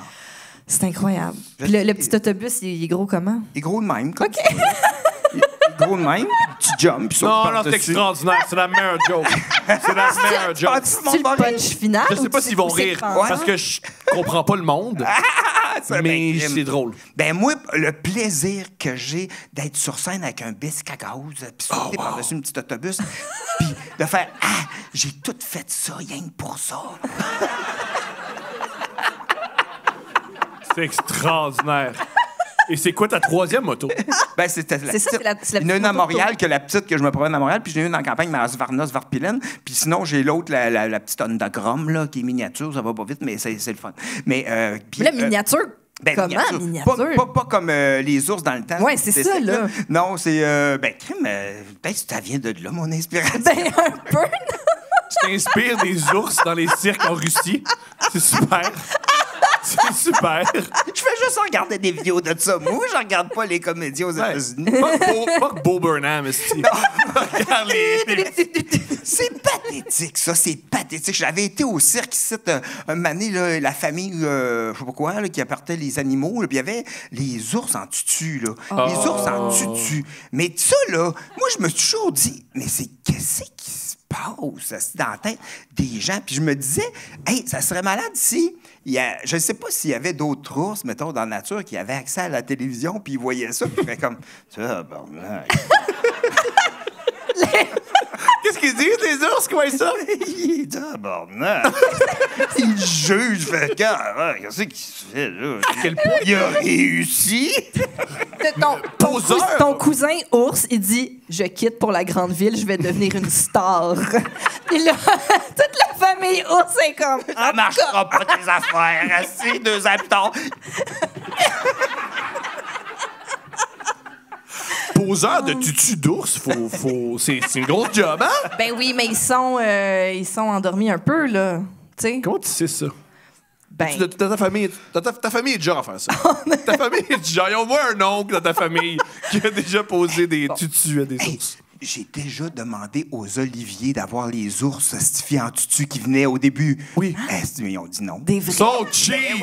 C'est incroyable. Puis le petit autobus, il est gros comment? il est gros de même. Comme OK. ça. Il est gros de même, tu jumps, puis sautes Non, c'est par-dessus. extraordinaire. C'est la meilleure joke. C'est la meilleure joke. Ah, tout le monde C'est le va rire. punch final? Je sais pas ou s'ils vont ou c'est rire crampant? parce que je comprends pas le monde, Ça mais m'incrime. c'est drôle. Ben moi, le plaisir que j'ai d'être sur scène avec un bisque à gaz, puis sauter par-dessus un petit autobus, puis de faire « Ah, j'ai tout fait ça, rien que pour ça. C'est extraordinaire. Et c'est quoi ta troisième moto? » Ben, c'était la C'est ça, petite. c'est la Il y en a une petite à moto Montréal que la petite que je me promène à Montréal, puis j'ai une en campagne, mais à Varnos-Varpilène. Puis sinon, j'ai l'autre, la petite Honda Grom, là, qui est miniature. Ça va pas vite, mais c'est le fun. Mais, puis, Mais la miniature, ben, comment, miniature? Pas comme les ours dans le temps. Ouais, c'est ça, sec, là. Non, c'est... ben, crime, peut-être que ça vient de là, mon inspiration. Ben, un peu. Tu t'inspires des ours dans les cirques en Russie. C'est super. C'est super. Je fais juste regarder des vidéos de ça. Moi, je regarde pas les comédies aux États-Unis. Pas que Bo Burnham, esti. Regarde les... C'est pathétique, ça. C'est pathétique. J'avais été au cirque ici, un moment donné, là, la famille, je sais pas quoi, là, qui apportait les animaux. Là, puis il y avait les ours en tutu, là. Les ours en tutu. Mais ça, là, moi, je me suis toujours dit, mais qu'est-ce qui se passe dans la tête des gens? Puis je me disais, hey, ça serait malade si... je ne sais pas s'il y avait d'autres ours, mettons, dans la nature, qui avaient accès à la télévision, puis ils voyaient ça, puis ils feraient comme... Ça, bordel. Qu'est-ce qu'ils disent, les ours, quoi, ça? Il est tabarnak. Il juge, fait qu'est-ce qu'il se fait, là? Il a réussi. Ton cousin ours, il dit « Je quitte pour la grande ville, je vais devenir une star. » Puis là, toute la famille ours est comme... Ça marchera pas, tes affaires. Assis, 2 ans plus tard. Poseur de tutu d'ours, c'est une grosse job, hein? Ben oui, mais ils sont endormis un peu, là. Tu sais? Comment tu sais ça? Ben, Ta famille est déjà à faire ça. Ta famille est déjà... Il y a au moins un oncle dans ta famille qui a déjà posé des tutus à des ours. J'ai déjà demandé aux Oliviers d'avoir les ours stifiés en tutu qui venaient au début. Oui. Ils ont dit non. des vrais... Ils sont cheap!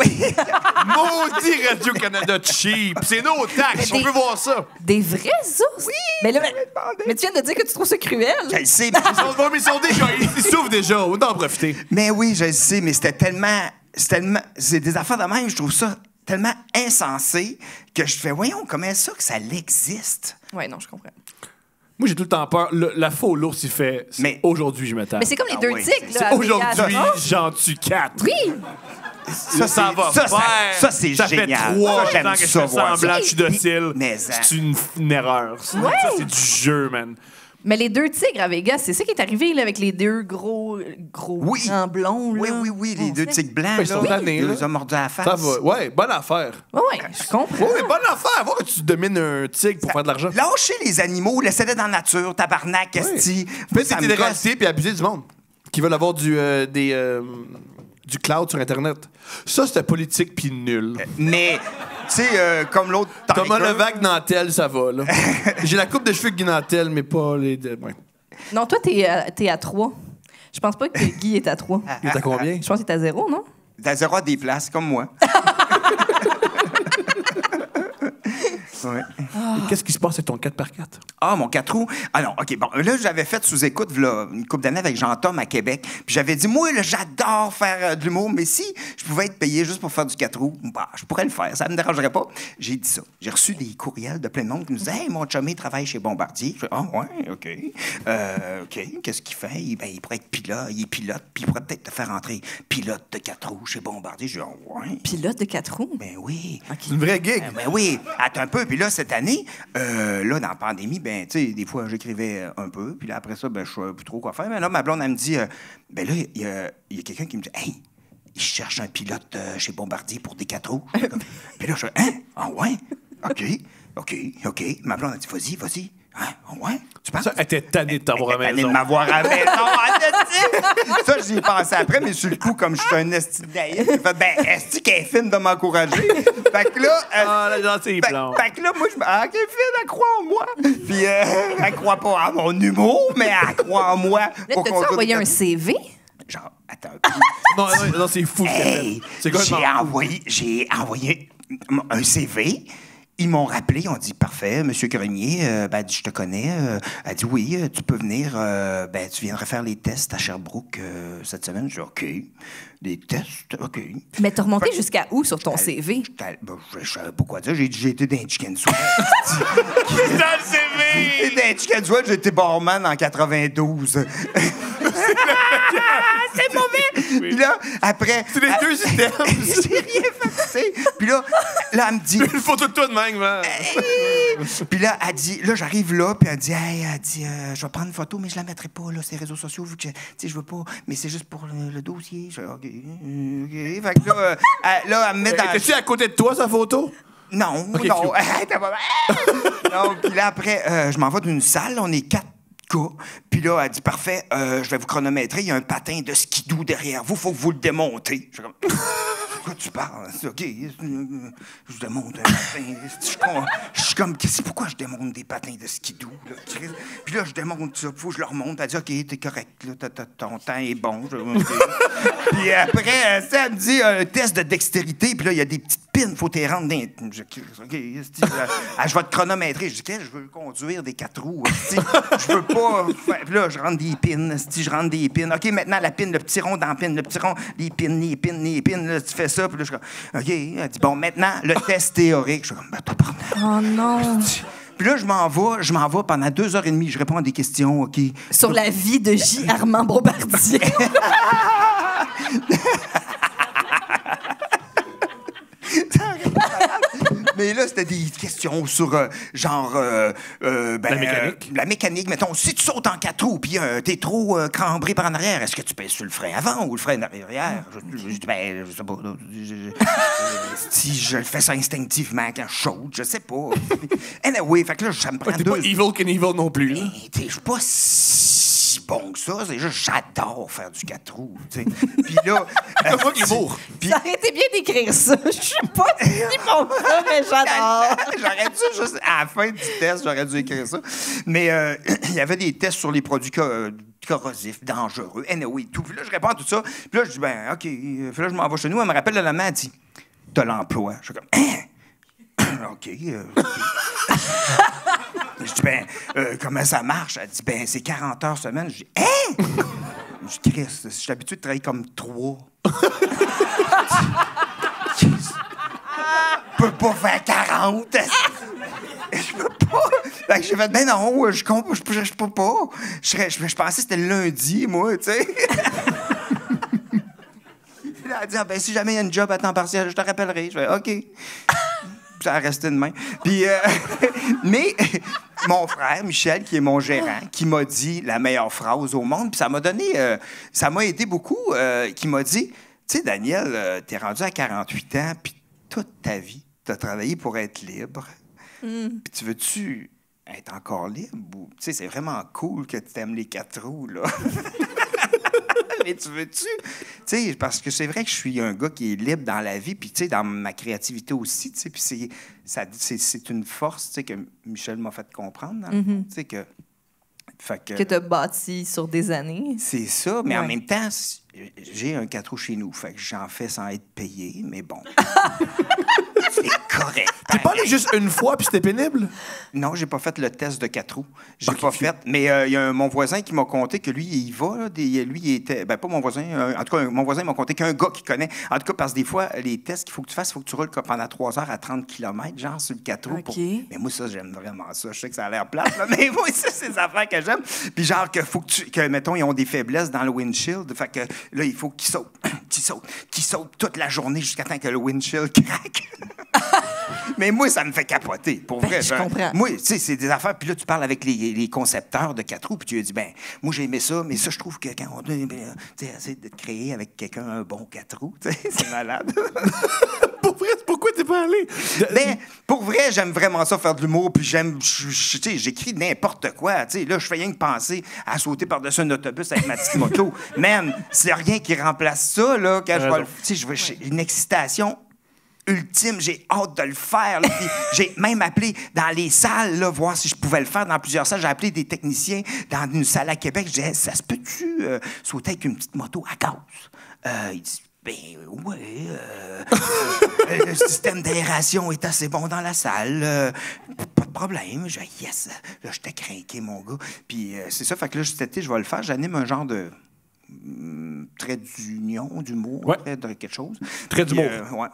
Maudit Radio-Canada cheap! C'est nos taxes, on des- peut voir ça. Des vrais ours? Oui! Mais tu viens de dire que tu trouves ça cruel. Je le sais, mais... Ils sont déjà... Ils souffrent déjà, autant en profiter. Mais oui, je le sais, mais c'était tellement... C'est des affaires de même, je trouve ça tellement insensé que je fais, voyons, comment ça que ça existe? Ouais, non, je comprends. Moi, j'ai tout le temps peur. La faux l'ours, il fait... Mais- Aujourd'hui, je me tape. Mais c'est comme les Ah deux ouais, tigres, c'est- là. à Aujourd'hui, Vegas. j'en tue 4. Oui! Ça va ça, faire. ça, c'est Ça génial. fait 3 Ça, j'aime ans que je ça, fais voir semblant ça. que je suis docile. Mais, C'est une erreur. Ça, c'est du jeu, man. Mais les deux tigres à Vegas, c'est ça qui est arrivé là, avec les deux gros Oui. grands blonds. Là. Oui, les deux tigres blancs, Ils sont là, tannés, ils là. les ont mordus à la face. Ça va. Ouais, bonne affaire. Oui, je comprends. Oui, bonne affaire. Voir que tu domines un tigre pour faire de l'argent. Lâchez les animaux, laissez-les dans la nature, tabarnak, esti. Faites Ça des me gosse. télé-réalités puis abuser du monde qui veulent avoir du cloud sur Internet. Ça, c'était politique puis nul. Mais, tu sais, comme l'autre Thomas Tiger, Levac, Nantel, ça va, là. J'ai la coupe de cheveux de Guy Nantel, mais pas les... Ouais. Non, toi, t'es à 3. Je pense pas que Guy est à 3. Il est à combien? Je pense que t'es à 0, non? T'as zéro à des places, comme moi. Ouais. Qu'est-ce qui se passe avec ton 4x4? Ah, mon 4 roues. Ah non, OK, bon. Là, j'avais fait sous-écoute v'là, une couple d'années avec Jean-Tom à Québec. Puis j'avais dit, moi, là, j'adore faire de l'humour, mais si je pouvais être payé juste pour faire du 4 roues, bah, je pourrais le faire. Ça me dérangerait pas. J'ai dit ça. J'ai reçu des courriels de plein de monde qui me disaient, hey, mon chumé travaille chez Bombardier. Je fais, ah, ouais, OK. OK, qu'est-ce qu'il fait? Ben, il pourrait être pilote. Il est pilote, puis il pourrait peut-être te faire entrer pilote de 4 roues chez Bombardier. Je dis, ah, ouais. Pilote de 4 roues? Ben oui. C'est une vraie gig. Ben oui, attends un peu. Puis là, cette année, là, dans la pandémie, ben, tu sais, des fois, j'écrivais un peu. Puis là, après ça, ben, je savais plus trop quoi faire. Mais là, ma blonde, elle me dit, ben là, il y a quelqu'un qui me dit, hey, il cherche un pilote chez Bombardier pour des 4 roues. Puis là, je fais, hein? Ah ouais? OK. OK. Ma blonde a dit, vas-y. Hein? Ouais, tu penses? Ça, elle était tannée de t'avoir à la Tannée de maison. m'avoir à la maison. Ça, j'y ai pensé après, mais sur le coup, comme je suis un esti de naïf, j'ai fait, esti qu'elle est fine de m'encourager. Fait que là... La gentille plante. Fait que là, moi, je me dis, qu'elle est fine, elle croit en moi. Puis elle croit pas en mon humour, mais elle croit en moi. Là, t'as-tu envoyé un CV? Genre, attends. Non, c'est fou. Hey, C'est quoi j'ai envoyé un CV. Ils m'ont rappelé, ils ont dit, parfait, Monsieur Grenier, elle dit, je te connais. Elle dit, oui, tu peux venir, tu viendrais faire les tests à Sherbrooke cette semaine. Je dis, OK. Des tests, OK. Mais t'as remonté jusqu'à où sur ton CV? Je savais pas quoi dire. J'ai dit, j'ai été dans Chicken Sweat. Dans le CV! Dans Chicken Sweat, j'ai été barman en 92. C'est mauvais! Puis là, après... C'est les deux items. J'ai rien fait, tu sais. Puis là, elle me dit... Une photo de toi de même, man. Puis là, elle dit... Là, j'arrive là, puis elle dit... je vais prendre une photo, mais je la mettrai pas, là, sur les réseaux sociaux, vu que, tu sais, je veux pas... Mais c'est juste pour le dossier. Je dis, OK. Fait que là, elle me met dans... Étais-tu à côté de toi, sa photo? Non, OK, non. Non, puis là, après, je m'en vais d'une salle, on est 4 gars. Puis là, elle dit, parfait, je vais vous chronométrer, il y a un patin de skidoo derrière vous, faut que vous le démontez. Je suis comme, quoi tu parles? OK, je démonte un patin. Je suis comme, pourquoi je démonte des patins de skidoo? Là? Puis là, je démonte ça, faut que je le remonte. Elle dit, OK, t'es correct, là, ton temps est bon. Puis après, ça me dit, un test de dextérité, puis là, il y a des petites pins, faut t'y rendre dans... OK, je vais te chronométrer. Je dis, je veux conduire des 4 roues. Je veux pas... Puis là, je rentre des pins. OK, maintenant, la pin, le petit rond dans la pin, le petit rond, les pins, là, tu fais ça. Puis là, je suis comme, OK. Elle dit, bon, maintenant, le test théorique. Je suis comme, t'as pas... Oh non! Puis là, je m'en vais pendant 2h30. Je réponds à des questions, OK. Sur la vie de J. Armand Bombardier. Mais là, c'était des questions sur, la mécanique. La mécanique, mettons, si tu sautes en 4 roues, puis t'es trop cambré par en arrière, est-ce que tu pèses sur le frein avant ou le frein arrière? Je dis, je sais pas. Si je le fais ça instinctivement quand je saute, je sais pas. Anyway, fait que là, ça me prend T'es pas Evil Knievel non plus, là. Je suis pas si bon que ça. C'est juste, j'adore faire du 4 roues, tu sais. Puis là... C'est moi qui est beau. Ça aurait été bien d'écrire ça. Je suis pas si bon que ça, mais j'adore. J'aurais dû juste, à la fin du test, j'aurais dû écrire ça. Mais il y avait des tests sur les produits corrosifs, dangereux, anyway, tout. Puis là, je réponds à tout ça. Puis là, je dis, OK. Puis là, je m'en vais chez nous. Elle me rappelle le lendemain, elle dit, t'as l'emploi. Je suis comme, OK. Je dis, comment ça marche? Elle dit, c'est 40 heures semaine. Je dis, Je dis, Christ, je suis habitué de travailler comme 3. Je peux pas faire 40. Je peux pas. Fait que j'ai fait, non, je peux pas. Je pensais que c'était le lundi, moi, tu sais. Elle a dit, si jamais il y a une job à temps partiel, je te rappellerai. Je fais, OK. Ça a resté de même. Puis, mais mon frère, Michel, qui est mon gérant, qui m'a dit la meilleure phrase au monde, puis ça m'a donné, ça m'a aidé beaucoup, qui m'a dit, tu sais, Daniel, t'es rendu à 48 ans, puis toute ta vie, t'as travaillé pour être libre. Puis tu veux-tu être encore libre? Tu sais, c'est vraiment cool que tu aimes les 4 roues, là. Mais tu veux-tu? Tu sais, parce que c'est vrai que je suis un gars qui est libre dans la vie, puis tu sais, dans ma créativité aussi, tu sais, puis c'est une force, tu sais, que Michel m'a fait comprendre, dans le fond, tu sais, que... Que tu as bâti sur des années. C'est ça, mais en même temps, j'ai un 4 roues chez nous, fait que j'en fais sans être payé, mais bon. C'est correct. T'es pas allé juste une fois puis c'était pénible? Non, j'ai pas fait le test de 4 roues. J'ai pas fait. Mais il y a mon voisin qui m'a conté que lui, il va. Là, lui, il était... pas mon voisin. En tout cas, mon voisin m'a conté qu'un gars qui connaît. En tout cas, parce que des fois, les tests qu'il faut que tu fasses, il faut que tu roules pendant 3 heures à 30 km, genre sur le 4 roues. Okay. Mais moi, ça, j'aime vraiment ça. Je sais que ça a l'air plate, là, mais moi, ça, c'est des affaires que j'aime. Puis genre, que mettons, ils ont des faiblesses dans le windshield. Fait que là, il faut qu'ils sautent toute la journée jusqu'à temps que le windshield craque. Mais moi, ça me fait capoter, pour vrai. Je comprends. Moi, tu sais, c'est des affaires. Puis là, tu parles avec les concepteurs de 4 roues, puis tu lui dis, ben, moi, j'ai aimé ça, mais ça, je trouve que quand on tu sais, essayer de créer avec quelqu'un un bon 4 roues, tu sais, c'est malade. Pour vrai, pourquoi t'es pas allé? Ben, pour vrai, j'aime vraiment ça, faire de l'humour, puis j'aime, tu sais, j'écris n'importe quoi, tu sais. Là, je fais rien que penser à sauter par-dessus un autobus avec ma petite moto. Man, c'est rien qui remplace ça, là, quand je vais tu sais, j'ai une excitation ultime, j'ai hâte de le faire. Là, puis j'ai même appelé dans les salles, là, voir si je pouvais le faire dans plusieurs salles. J'ai appelé des techniciens dans une salle à Québec. Je disais, ça se peut-tu sauter avec une petite moto à gaz? Il dit, ben ouais, le système d'aération est assez bon dans la salle. Pas de problème. Je dis, yes. Là, j'étais craqué, mon gars. Puis c'est ça, fait que là, cet été, je vais le faire. J'anime un genre de trait d'union, d'humour, trait de quelque chose. Trait d'humour. Ouais.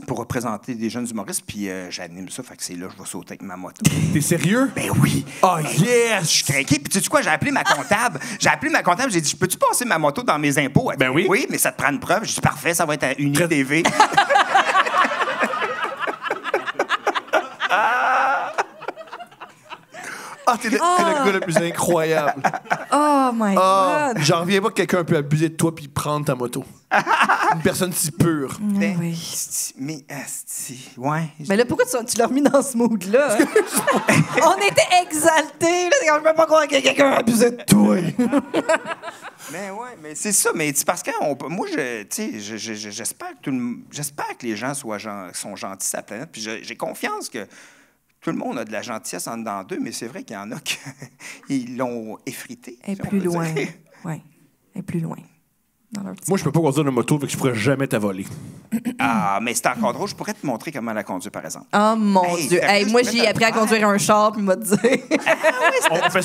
Pour représenter des jeunes humoristes, puis j'anime ça, fait que c'est là que je vais sauter avec ma moto. T'es sérieux? Ben oui! Oh yes! Je suis craqué, puis tu sais quoi, j'ai appelé ma comptable. J'ai dit, peux-tu passer ma moto dans mes impôts? Elle dit, Ben oui. Oui, mais ça te prend une preuve. J'ai dit, parfait, ça va être à UniTV. Ah, t'es le gars le plus incroyable. Oh my God! J'en reviens pas que quelqu'un peut abuser de toi puis prendre ta moto. Une personne si pure. Ben, Oui. Mais, ouais. Mais là, pourquoi tu l'as remis dans ce mood-là? On était exaltés. Là, je peux pas croire que quelqu'un a abusé de toi. Mais ouais, mais c'est ça. Mais c'est parce que moi, j'espère que les gens sont gentils sur la planète. Puis j'ai confiance que tout le monde a de la gentillesse en dedans d'eux, mais c'est vrai qu'il y en a qui l'ont effrité. Et si on plus peut loin. dire. Oui. Et plus loin. Dans leur petit Moi, je peux pas conduire une moto, fait que je pourrais jamais t'avoler. Ah, mais c'est encore drôle. Je pourrais te montrer comment la conduire, par exemple. Oh mon Hey, Dieu. sérieux, Hey, moi, je j'ai pourrais appris à te le conduire un char, puis il m'a dit. On fait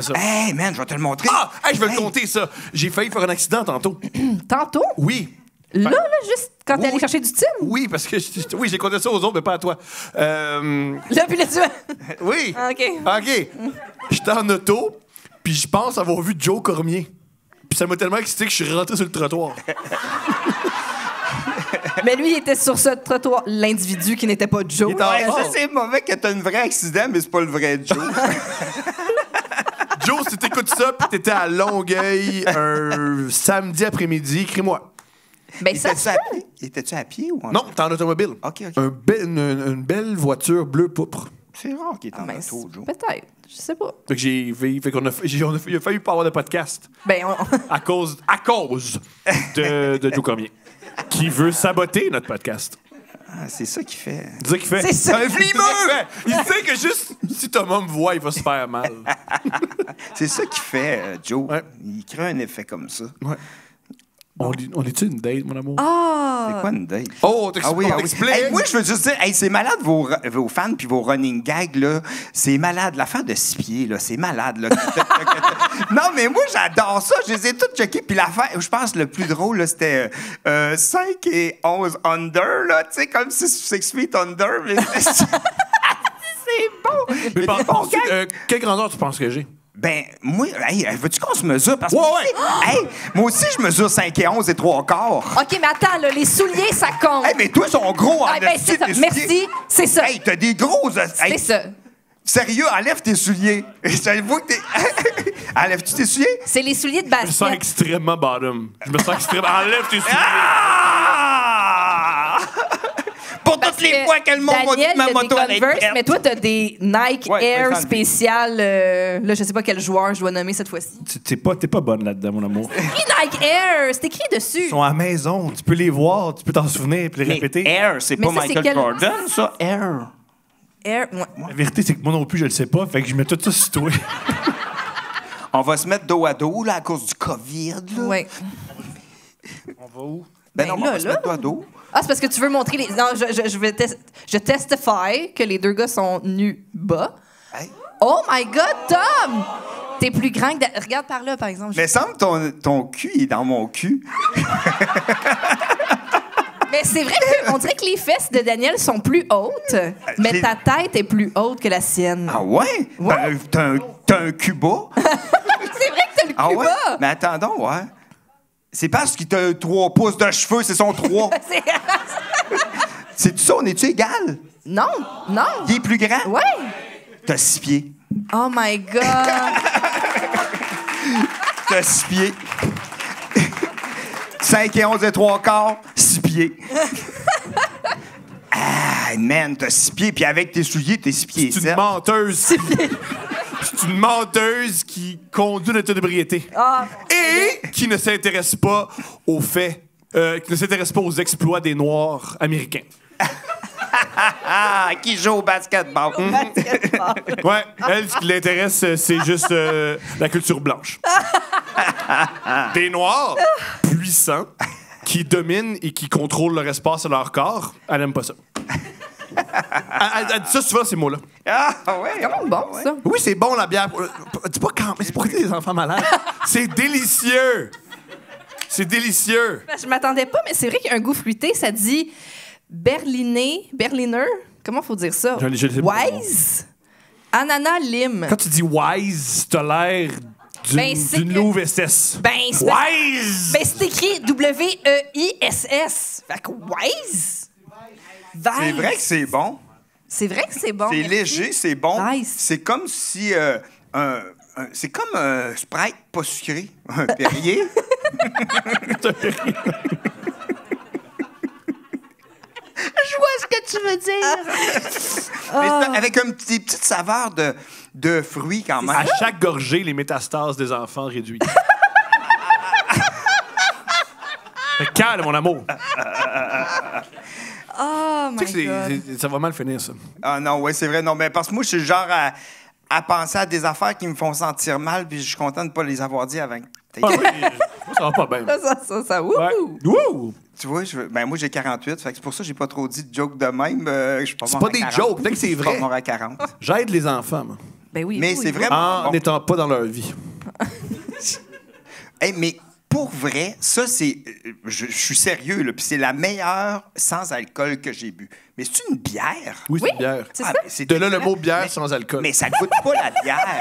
ça. Hey, man, je vais te le montrer. Ah! Hey, je vais le compter, ça. J'ai failli faire un accident tantôt. Tantôt? Oui. Là, juste quand t'es allé chercher du tim? Oui, parce que j'ai compté ça aux autres, mais pas à toi. Là, puis là, tu vas. Oui. Ah, OK. OK. J'étais en auto, puis je pense avoir vu Joe Cormier. Puis ça m'a tellement excité que je suis rentré sur le trottoir. Mais lui, il était sur ce trottoir. L'individu qui n'était pas Joe. Ouais, ça, c'est mauvais que t'as un vrai accident, mais c'est pas le vrai Joe. Joe, si t'écoutes ça, puis t'étais à Longueuil un samedi après-midi, écris-moi. Ben, ça se peut. Étais-tu à pied ou en Non, t'es en automobile. OK. Une belle voiture bleu pourpre. C'est rare qu'il est en Ben, auto, Joe. peut-être. Je sais pas. Fait que il a fallu pas avoir de podcast Ben, à cause de Joe Cormier, qui veut saboter notre podcast. Ah, c'est ça qu'il fait. C'est ça qu'il fait. C'est ça. Un flimeux! Il sait que juste si Thomas me voit, il va se faire mal. C'est ça qu'il fait, Joe. Ouais. Il crée un effet comme ça. Ouais. On est-tu une date, mon amour? C'est quoi une date? Oh, oui. t'expliques. Hey, moi, je veux juste dire, c'est malade vos fans puis vos running gags, là. C'est malade. L'affaire de 6 pieds, là, c'est malade, là. Non, mais moi, j'adore ça. Je les ai toutes checkées. Puis l'affaire, je pense, le plus drôle, là, c'était 5 et 11 under, là. Tu sais, comme 6 feet under. Mais c'est bon. Mais Mais des bons gags. quelle grandeur tu penses que j'ai? Ben, moi, hey, veux-tu qu'on se mesure? Parce que Ouais, moi, ouais. hey, moi aussi, je mesure 5 et 11 et 3 quarts. OK, mais attends, là, les souliers, ça compte. Hey, mais toi, ils sont gros en Ah, ben, esti, c'est ça. tes souliers. Merci, c'est ça. Hey, t'as des gros... C'est Hey, ça. sérieux, enlève tes souliers. J'avoue que t'es... Enlèves-tu tes souliers? C'est les souliers de Je me sens basket. extrêmement bottom. Je me sens extrêmement... Enlève tes souliers. Ah! Pour toutes les fois que le monde va dire que ma moto a allait des être Converse, prête. mais toi, t'as des Nike Ouais, Air ouais, spécial. Là, je sais pas quel joueur je dois nommer cette fois-ci. T'es pas bonne là-dedans, mon amour. Écrit Nike Air, c'est écrit dessus. Ils sont à la maison. Tu peux les voir, tu peux t'en souvenir et les Mais répéter. Air, c'est Mais pas ça, c'est Michael quel- Jordan, ça? Air. Air, ouais. La vérité, c'est que moi non plus, je le sais pas. Fait que je mets tout ça sur toi. On va se mettre dos à dos, là, à cause du COVID, là. Ouais. On va où? Ben non, Ben on va là, se là. mettre dos à dos. Ah, c'est parce que tu veux montrer les. Non, je testify que les deux gars sont nus bas. Hey. Oh my God, Tom! T'es plus grand que. Regarde par là, par exemple. Mais semble ton cul est dans mon cul. Mais c'est vrai qu'on dirait que les fesses de Daniel sont plus hautes, mais j'ai- ta tête est plus haute que la sienne. Ah ouais? Ouais. T'as un cul bas? C'est vrai que t'as le cul Ah ouais? bas! Mais attendons, ouais. C'est parce qu'il t'a 3 pouces de cheveux, c'est son 3. C'est- C'est-tu ça? On est-tu égal? Non, non. Il est plus grand? Ouais. T'as 6 pieds. Oh my God. T'as 6 pieds. 5 et 11 et 3 quarts, 6 pieds. Ah, man, t'as 6 pieds, puis avec tes souliers, t'es 6 pieds. C'est une menteuse. C'est une menteuse qui conduit une état d'ébriété. Ah. Et qui ne s'intéresse pas aux faits, qui ne s'intéresse pas aux exploits des Noirs américains. Ah, qui joue au basketball. Ouais, elle, ce qui l'intéresse, c'est juste la culture blanche. Des Noirs puissants qui dominent et qui contrôlent leur espace et leur corps, elle aime pas ça. Elle dit ça souvent, ces mots-là. Ah, ouais. C'est quand même bon, ça. Oui, c'est bon, la bière. Dis pas quand, mais c'est pour aider les enfants malades. C'est délicieux. C'est délicieux. Ben, je m'attendais pas, mais c'est vrai qu'il y a un goût fruité. Ça dit Berliner. Comment faut dire ça? Je sais pas. Wise. Ananas lime. Quand tu dis wise, t'as l'air Ben, c'est d'une que- louve SS. Ben, c'est Wise! ben, c'est écrit W-E-I-S-S. Fait que wise. C'est vrai que c'est bon. C'est vrai que c'est bon. C'est merci. léger, c'est bon. Nice. C'est comme si... c'est comme un Sprite pas sucré. Un Perrier. Je vois ce que tu veux dire. Mais c'est avec une petite saveur de fruits quand même. À chaque gorgée, les métastases des enfants réduisent. Calme, mon amour. Oh my Tu sais que God. ça va mal finir, ça. Ah non, ouais, c'est vrai. Non, mais parce que moi, je suis le genre à penser à des affaires qui me font sentir mal, puis je suis content de ne pas les avoir dit avant. Ah oui, moi, ça va pas bien. Ça, wouhou. Ouais. Wouh! Tu vois, ben moi, j'ai 48, fait que c'est pour ça que j'ai pas trop dit de jokes de même. Je suis pas C'est mort pas à des 40. jokes, peut-être que c'est Je suis pas vrai. mort à 40. J'aide les enfants, moi, Ben oui. Mais oui, c'est oui. vraiment en bon. n'étant pas dans leur vie. Hey, mais pour vrai, ça, c'est... Je suis sérieux, là, puis c'est la meilleure sans-alcool que j'ai bu. Mais c'est une bière? Oui, c'est Oui, une bière. c'est Ah, ça. mais c'est De là le dégueulasse. mot bière Mais- sans alcool. Mais ça goûte pas la bière.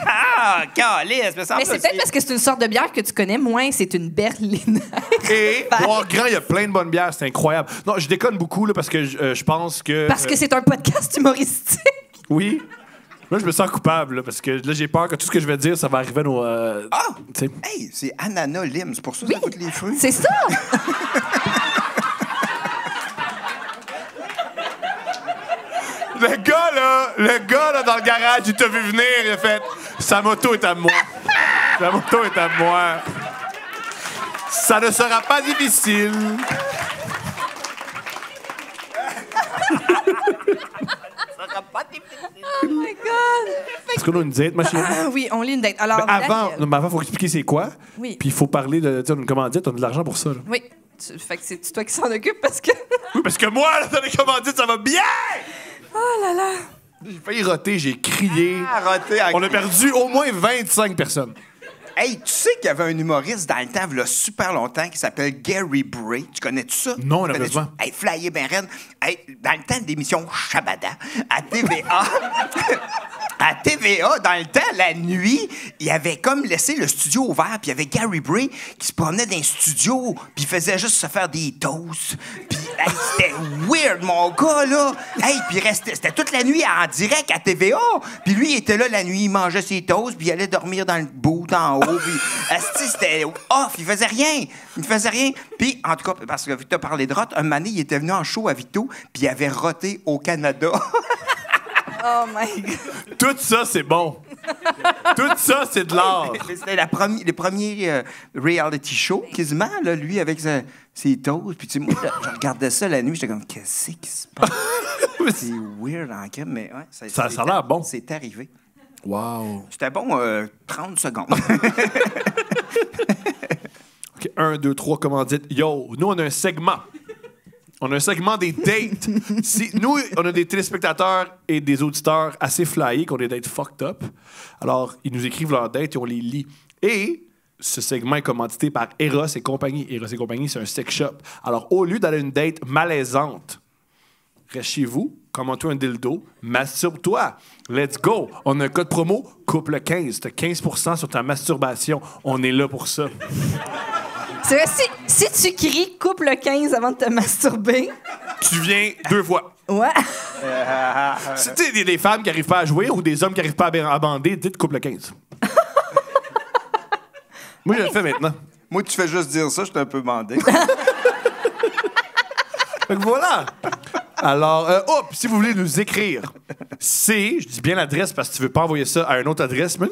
Ah, calice, me semble Mais c'est peut-être parce que c'est une sorte de bière que tu connais moins. C'est une berliner. Et boire grand, il y a plein de bonnes bières, c'est incroyable. Non, je déconne beaucoup là, parce que je pense que. Parce que c'est un podcast humoristique. Oui. Là, je me sens coupable là, parce que là, j'ai peur que tout ce que je vais dire, ça va arriver à nos. Ah! tu sais. Hey, c'est ananas lime. C'est pour ça que ça goûte les fruits. C'est ça. Le gars là, dans le garage, il t'a vu venir, il a fait sa moto est à moi. Sa moto est à moi. Ça ne sera pas difficile. Oh my God. Est-ce qu'on a une date, ma chérie? Ah oui, on lit une date. Alors, Daniel. Non, mais avant, il faut expliquer c'est quoi. Oui. Puis il faut parler de. Tu sais, on a une commandite, on a de l'argent pour ça. Là. Oui. Fait que c'est toi qui s'en occupe parce que. Oui, parce que moi, là, dans les commandites, ça va bien! Oh là là. J'ai failli roter, j'ai crié. Arrêtez à- On a perdu au moins 25 personnes. Hey, tu sais qu'il y avait un humoriste dans le temps, il y a super longtemps, qui s'appelle Gary Bray. Tu connais-tu ça? Non, Tu connais-tu? malheureusement. Hey, flyé ben raide. Hey, dans le temps de l'émission Shabada, à TVA... À TVA, dans le temps, la nuit, il avait comme laissé le studio ouvert, puis il y avait Gary Bray qui se promenait dans un studio, puis il faisait juste se faire des toasts. Puis hey, c'était weird, mon gars, là. Hey, puis c'était toute la nuit en direct à TVA. Puis lui, il était là la nuit, il mangeait ses toasts, puis il allait dormir dans le bout en haut. Puis asti, c'était off, il faisait rien. Il faisait rien. Puis, en tout cas, parce que Victor parlait de rot, un moment donné, il était venu en show à Victo, puis il avait roté au Canada. Oh my God. Tout ça, c'est bon. Tout ça, c'est de l'art. Mais c'était les premiers reality shows, quasiment, là, lui, avec ses toasts. Puis, tu sais, moi, je regardais ça la nuit, j'étais comme, qu'est-ce qui se passe? C'est weird en crème, mais ouais. Ça a l'air bon. C'est arrivé. Wow. C'était bon, 30 secondes. OK, 1, 2, 3, commandites. Yo, nous, on a un segment. On a un segment des dates. Nous, on a des téléspectateurs et des auditeurs assez flyés qui ont des dates fucked up. Alors, ils nous écrivent leurs dates et on les lit. Et ce segment est commandité par Eros et compagnie. Eros et compagnie, c'est un sex shop. Alors, au lieu d'aller à une date malaisante, reste chez vous, commande-toi un dildo, masturbe-toi. Let's go. On a un code promo, couple 15. T'as 15% sur ta masturbation. On est là pour ça. C'est vrai, si tu cries couple 15 avant de te masturber, tu viens 2 fois. Ouais. Si tu sais, il y a des femmes qui n'arrivent pas à jouer ou des hommes qui n'arrivent pas à bander, dites couple 15. Moi, je le fais maintenant. Moi, tu fais juste dire ça, je suis un peu bandé. Fait que voilà. Alors, puis si vous voulez nous écrire, je dis bien l'adresse parce que tu veux pas envoyer ça à une autre adresse, même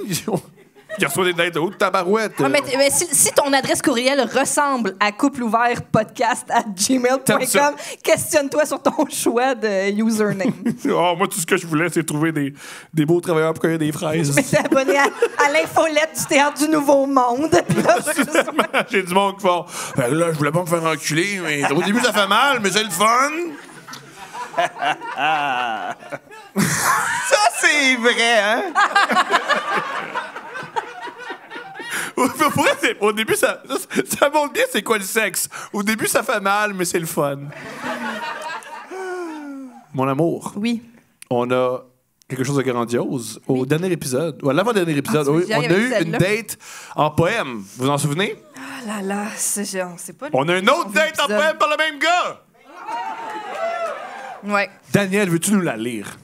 il reçoit des dates de haute tabarouette. Ah, mais si ton adresse courriel ressemble à T'aimes ça. coupleouvert@gmail.com, questionne-toi sur ton choix de username. Oh, moi, tout ce que je voulais, c'est trouver des beaux travailleurs pour cueillir des fraises. Mais t'es abonné à l'infolette du Théâtre du Nouveau Monde. Puis là, J'ai du monde qui font. Là, je voulais pas me faire enculer, mais au début, ça fait mal, mais c'est le fun. Ça, c'est vrai, hein? Au début, ça montre bien c'est quoi le sexe. Au début, ça fait mal, mais c'est le fun. Mon amour, oui. on a quelque chose de grandiose. Au dernier épisode, ou à l'avant-dernier épisode, tu veux dire, on il y a avait eu une celle-là? date en poème. Vous vous en souvenez? Ah là là, c'est pas... On a une autre date en épisode. poème par le même gars! Ouais. Daniel, veux-tu nous la lire?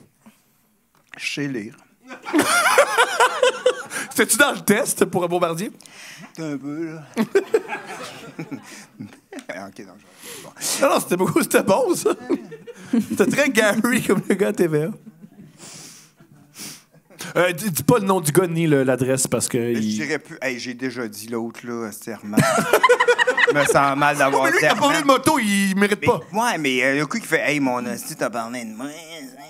Je sais lire. C'était-tu dans le test pour un bombardier? Un peu, là. OK, non, bon. Non, c'était bon, ça. C'était très Gary comme le gars à TVA. Dis pas le nom du gars ni l'adresse parce que. Je dirais plus. Hey, j'ai déjà dit l'autre, là, c'était Herman. Je me sens mal d'avoir Mais lui, dit qui a parlé de Herman. moto, il mérite pas. Ouais, mais le coup qui fait Hey, mon hostie, t'as parlé de moi.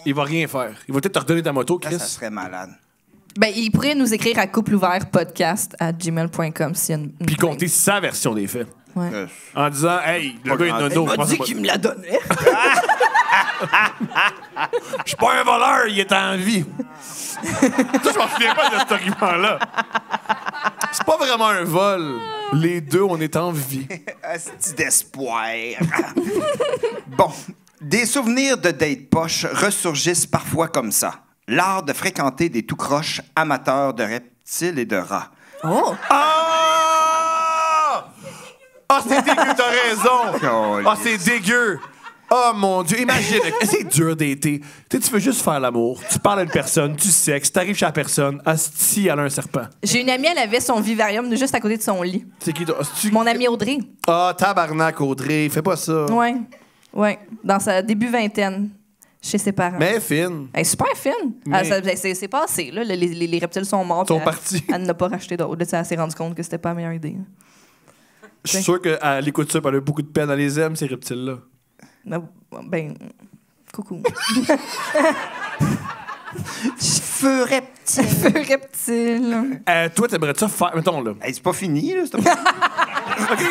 Il va rien faire. Il va peut-être te redonner ta moto, Ça, Chris. ça serait malade. Ben, il pourrait nous écrire à coupleouvertpodcast@gmail.com s'il y a une Puis compter sa version des faits. Ouais. En disant, hey, le gars est nono. Il m'a dit qu'il me la donnait. Je suis pas un voleur, il est en vie. Ça, je m'en souviens pas de cet argument-là. C'est pas vraiment un vol. Les deux, on est en vie. Asti d'espoir. Bon, des souvenirs de date poche ressurgissent parfois comme ça. L'art de fréquenter des tout-croches amateurs de reptiles et de rats. Oh! Ah! Ah, c'est dégueu, t'as raison. Ah, c'est dégueu. Oh mon Dieu, imagine, c'est dur d'été. Tu sais, tu veux juste faire l'amour, tu parles à une personne, tu sexes, t'arrives chez la personne, asti, elle a un serpent. J'ai une amie, elle avait son vivarium juste à côté de son lit. C'est qui toi? Asti- Mon amie Audrey. Ah, tabarnak, Audrey, fais pas ça. Ouais. Ouais. Dans sa début vingtaine, chez ses parents. Mais fine. Elle est super fine. Mais- C'est passé, là. Les reptiles sont morts. Ils sont puis partis. Elle n'a pas racheté d'autres. Là, elle s'est rendue compte que c'était pas la meilleure idée. Je suis sûr qu'elle écoute ça, puis elle a beaucoup de peine, elle les aime, ces reptiles-là. Ben, coucou. Feu reptile. Feu reptile. Toi, t'aimerais ça faire, mettons là. Hey, c'est pas fini, là.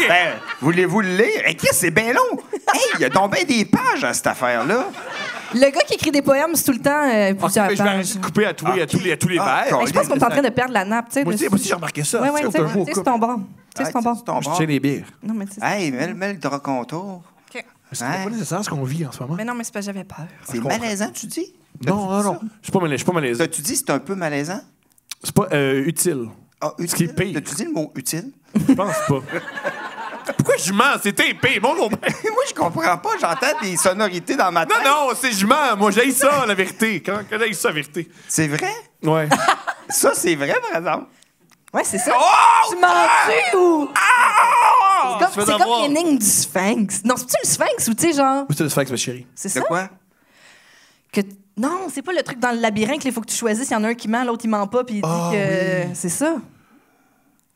Ben, voulez-vous le lire? Hey, Chris, c'est bien long. Hey, il y a donc bien des pages à cette affaire-là. Le gars qui écrit des poèmes, c'est tout le temps Ok, plusieurs mais je vais pages. arrêter de couper à tous les Ah, vers. Hey, je pense qu'on est en train de perdre la nappe, tu sais. Moi aussi, j'ai remarqué ça. Ouais, ouais, C'est tu sais, un beau c'est couple. ton bord. Tu sais, c'est ton bord. ton Je bord. tiens les bières. Non, mais tu sais. Hey, mets le drap contour. OK. C'est pas nécessaire ce qu'on vit en ce moment. Mais non, mais c'est parce que j'avais peur. C'est malaisant, tu dis? Non. Je suis pas malaisé. T'as-tu dit c'est un peu malaisant? C'est pas utile. Ah, Ce qui est utile? pire. T'as-tu dit le mot utile? Je pense pas. Pourquoi je mens? C'est épais. Mon nom. Moi, je comprends pas. J'entends des sonorités dans ma tête. Non, c'est je mens. Moi, j'ai ça, la vérité. Quand j'ai ça, la vérité. C'est vrai? Ouais. Ça, c'est vrai, par exemple. Ouais, c'est ça. Oh! Tu mens-tu ou. Tu C'est fais comme d'avoir. l'énigme du sphinx. Non, c'est-tu le sphinx ou tu sais, genre. Moi, c'est le sphinx, ma chérie. C'est De ça? quoi? Que... Non, c'est pas le truc dans le labyrinthe qu'il faut que tu choisisses. Il y en a un qui ment, l'autre il ment pas, puis il dit que. C'est ça.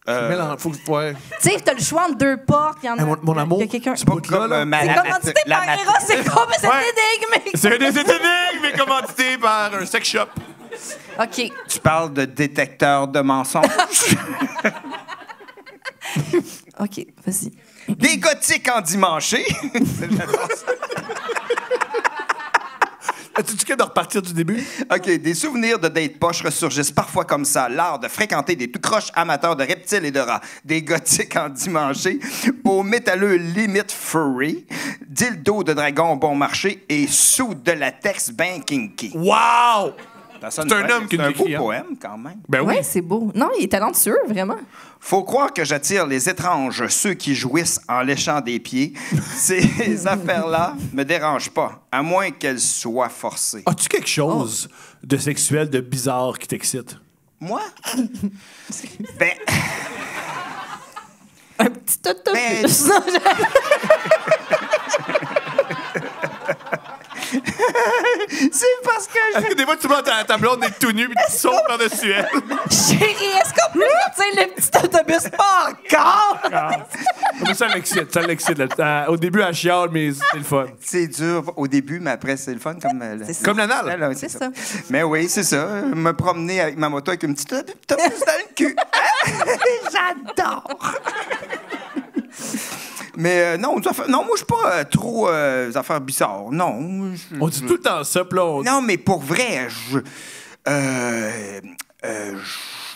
Ouais. Tu sais, t'as le choix entre deux portes. Il y en a. Mon amour, Il y a quelqu'un. c'est pas Comme C'est commandité par Eros, c'est quoi? Mais c'est Ouais. énigme. C'est des énigmes, mais commandité par un sex shop. OK. Tu parles de détecteur de mensonges. OK, vas-y. Des gothiques endimanchés. J'adore ça. As-tu dit de repartir du début? OK, des souvenirs de date poche ressurgissent parfois comme ça. L'art de fréquenter des tout-croches amateurs de reptiles et de rats. Des gothiques endimanchés aux métalleux limite furry. Dildo de dragon bon marché et sous de latex ben kinky. Wow! C'est un homme qui C'est un nous beau écrit, hein. poème, quand même. Ben oui. Ouais, c'est beau. Non, il est talentueux, vraiment. Faut croire que j'attire les étranges, ceux qui jouissent en léchant des pieds. Ces affaires-là me dérangent pas, à moins qu'elles soient forcées. As-tu quelque chose de sexuel, de bizarre qui t'excite? Moi? Ben, Un petit autobus. Non, c'est parce que Des fois, tu vois ta blonde est tout nue et tu sautes par-dessus elle. Chérie, est-ce qu'on peut sortir le petit autobus? Pas encore! Mais ça l'excite, ça l'excite. Au début, elle chiale, mais c'est le fun. c'est dur au début, mais après, c'est le fun comme... C'est ça. Comme l'anal. Là, C'est ça. Mais oui, c'est ça. Me promener avec ma moto avec une petite autobus dans le cul. J'adore! Mais non, moi, je suis pas trop des affaires bizarres. Non. On dit tout le temps ça, puis là, on... Non, mais pour vrai, je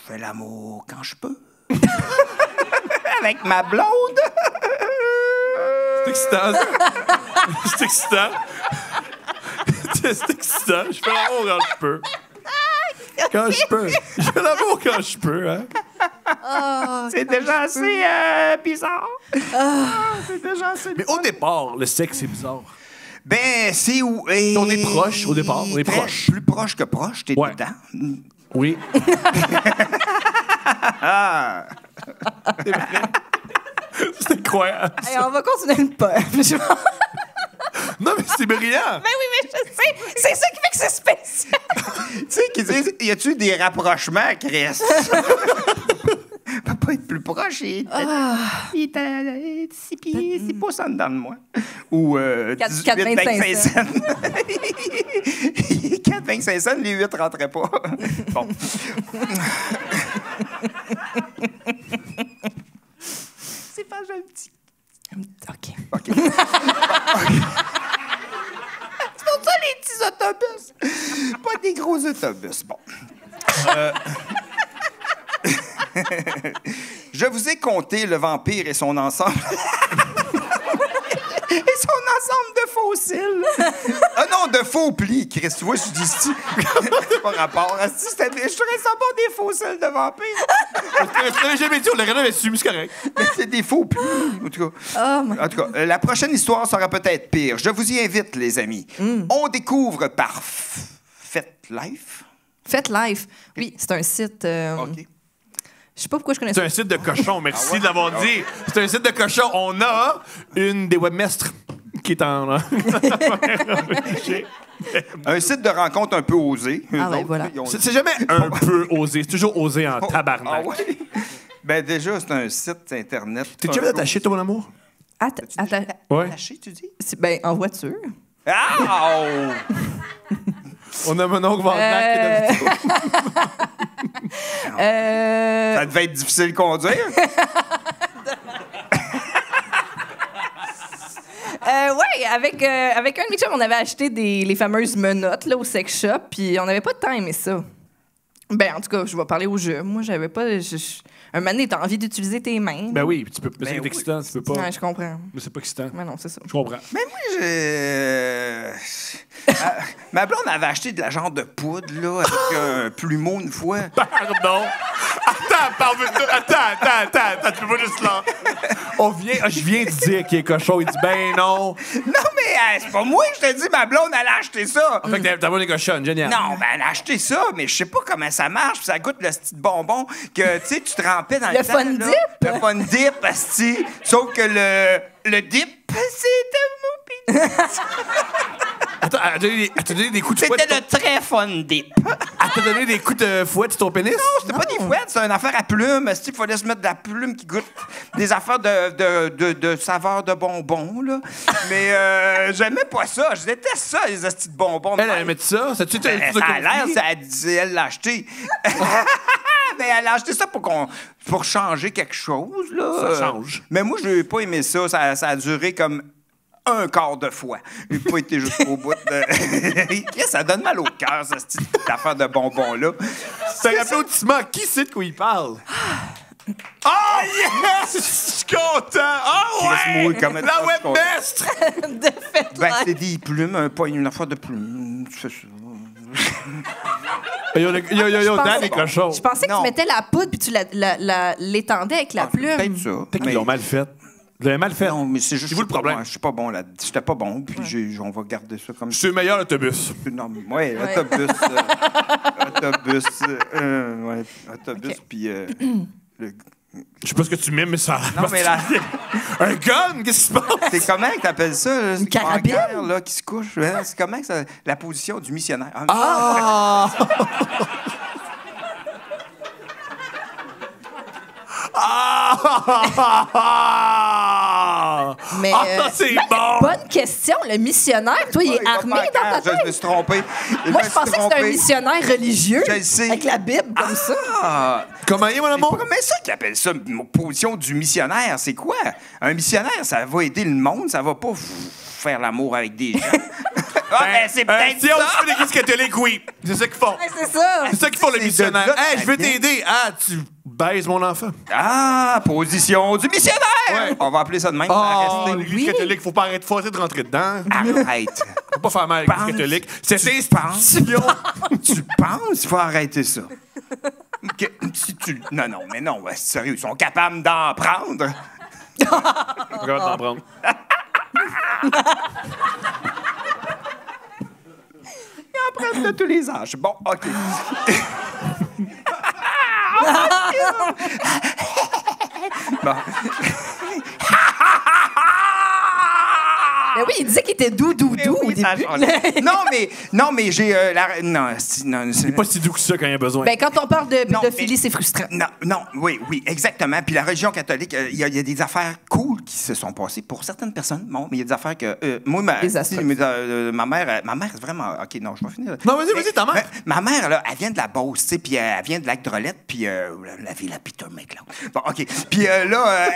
fais l'amour quand je peux. Avec ma blonde. C'est excitant, ça. C'est excitant. C'est excitant. Je fais l'amour quand je peux. Quand je peux. Je fais l'amour quand je peux, hein. C'est déjà assez bizarre. C'est déjà assez Mais au départ, le sexe, c'est bizarre. Ben, c'est où... On est proche au départ, on est Très- proche. Plus proche que proche, t'es Ouais. dedans. Oui. Ah! C'est incroyable. Hey, on va continuer le poème. Non, mais c'est brillant. Ben oui, mais je sais. C'est ça qui fait que c'est spécial. Tu sais, qui disent, y a-tu des rapprochements, Chris? Peut pas être plus proche. Il est à 6 pieds, 6 pouces en dedans de moi. Ou 18, 25 cents. 4, 25 cents, les 8 rentraient pas. Bon. C'est pas gentil. OK. OK. C'est pour ça les petits autobus. Pas des gros autobus. Bon. Je vous ai conté le vampire et son ensemble. Et son ensemble de fossiles. Ah non, de faux plis, Chris. Tu vois, je dis c'est pas rapport. Je serais savoir des fossiles de vampire. Je l'avais jamais dit, on l'aurait jamais su, mais c'est correct. Mais c'est des faux plis. En tout cas, Oh, en tout cas, la prochaine histoire sera peut-être pire. Je vous y invite, les amis. On découvre par Faites Life. Faites Life. Oui, c'est un site. OK. Je sais pas pourquoi je connais C'est ça. un site de cochon, merci de l'avoir dit. C'est un site de cochon. On a une des webmestres qui est en... Un site de rencontre un peu osé. Eux Ah ouais, autres, voilà. ils ont- C'est jamais un peu osé, c'est toujours osé en Ah tabarnak. ouais? Ben déjà, c'est un site Internet. T'es déjà attaché, toi, mon amour? Attends. Ouais. Attaché, tu dis? Ben, en voiture. Ah! Oh! On a mon oncle Vandac qui est dans le Ça devait être difficile de conduire. Ouais, avec un de mes chums, on avait acheté les fameuses menottes là, au sex shop, puis on n'avait pas de temps à aimer ça. Ben, en tout cas, je vais parler au jeu. Moi, j'avais pas. Un moment donné, t'as envie d'utiliser tes mains. Ben oui, puis tu peux, mais Ben c'est oui. excitant, tu peux pas. Ouais, je comprends. Mais c'est pas excitant. Mais non, c'est ça. Je comprends. Mais moi, ma blonde avait acheté de la genre de poudre, là, avec un plumeau une fois. Pardon. Attends, tu peux pas juste là. Je viens de dire qu'il est cochon. Il dit, ben non. Non, mais c'est pas moi, je te dis, ma blonde, elle a acheté ça. Fait que t'as pas des cochonnes, génial. Non, ben elle a acheté ça, mais je sais pas comment ça marche. Puis ça goûte le petit bonbon que, tu sais, tu trempais dans le Le temps, Fun là. Dip? Le Fun Dip, asti. Sauf que le dip, c'était mon pénis. Attends, elle t'a donné des coups de fouet. C'était le très Fun Dip. Elle t'a donné des coups de fouet sur ton pénis? C'était pas des fouettes, c'est une affaire à plumes. Asti, il fallait se mettre de la plume qui goûte des affaires de saveur de bonbons, là. Mais j'aimais pas ça. Je déteste ça, les astis de bonbons. Elle met ça? Ça, Ça a l'air, elle l'a acheté. Mais elle a acheté ça pour changer quelque chose, là. Ça change. Mais moi, je n'ai pas aimé ça. Ça a duré comme un quart de fois. J'ai pas été jusqu'au bout de... Ça donne mal au cœur, cette affaire de bonbons-là. C'est un applaudissement. Qui sait de quoi il parle? Oh yes! Je suis content! Oh ouais! Laisse-moi comme La webmestre! De fait Ben, Life. c'est des plumes, une affaire de plumes. C'est ça. Yo, Dan est Je cochon. pensais que Non. tu mettais la poudre puis tu l'étendais avec la plume. Peut-être ça. Peut-être qu'ils l'ont mal fait. Vous l'avez mal fait. Non, mais c'est juste. C'est vous le problème. Je suis pas bon là. J'étais pas bon, puis on va garder ça comme ça. C'est le meilleur autobus. Non, ouais, autobus. Autobus, puis. Je sais pas ce que tu mimes, mais ça. Non, mais là, Un gun? Qu'est-ce qui se passe? c'est comment que t'appelles ça? Là, Une carabine? en guerre, là, qui se couche. Hein? C'est comment que ça, la position du missionnaire? Ah! Ah! Mais, ça, c'est bon! Bonne question. Le missionnaire, toi, il est armé dans ta tête? Je me suis trompé. Moi, je pensais que c'était un missionnaire religieux. Je le sais. Avec la Bible, comme ça. Ah! Comment est, mon C'est amour? pas comme ça qu'ils appellent ça, position du missionnaire. C'est quoi? Un missionnaire, ça va aider le monde, ça va pas faire l'amour avec des gens. C'est peut-être Si on ça. fait l'église catholique, oui. C'est ça qu'ils font. Ouais, c'est ça. C'est ça qu'ils font, le C'est missionnaire. de là que Hey, ça je veux vient. t'aider. Ah, tu baises mon enfant. Ah, position du missionnaire! Ouais. On va appeler ça de même. Ça Oh, va rester. l'église catholique, faut pas arrêter de rentrer dedans. Arrête. Faut pas faire mal à l'église catholique. C'est Tu penses? Tu penses qu'il faut arrêter ça? Si tu... Non, mais non, ouais, sérieux, ils sont capables d'en prendre. Regarde d'en prendre. Ils en prennent de tous les âges. Bon, OK. Bon. Ben oui, il disait qu'il était doux au Oui, ça début. change. Non, mais j'ai non, C'est pas si doux que ça quand il y a besoin. Ben, quand on parle de Non, pédophilie, mais- c'est frustrant. Non, oui, exactement. Puis la religion catholique, il y a des affaires cool qui se sont passées pour certaines personnes. Bon, mais il y a des affaires que moi, Désastreuses. ma mère, c'est vraiment. Ok, non, je vais finir. Non, vas-y, ta mère. Ma mère, là, elle vient de la Beauce, tu sais, puis elle vient de Lac-Drolette, puis la ville à Peter McLeod. Bon, ok. Puis là.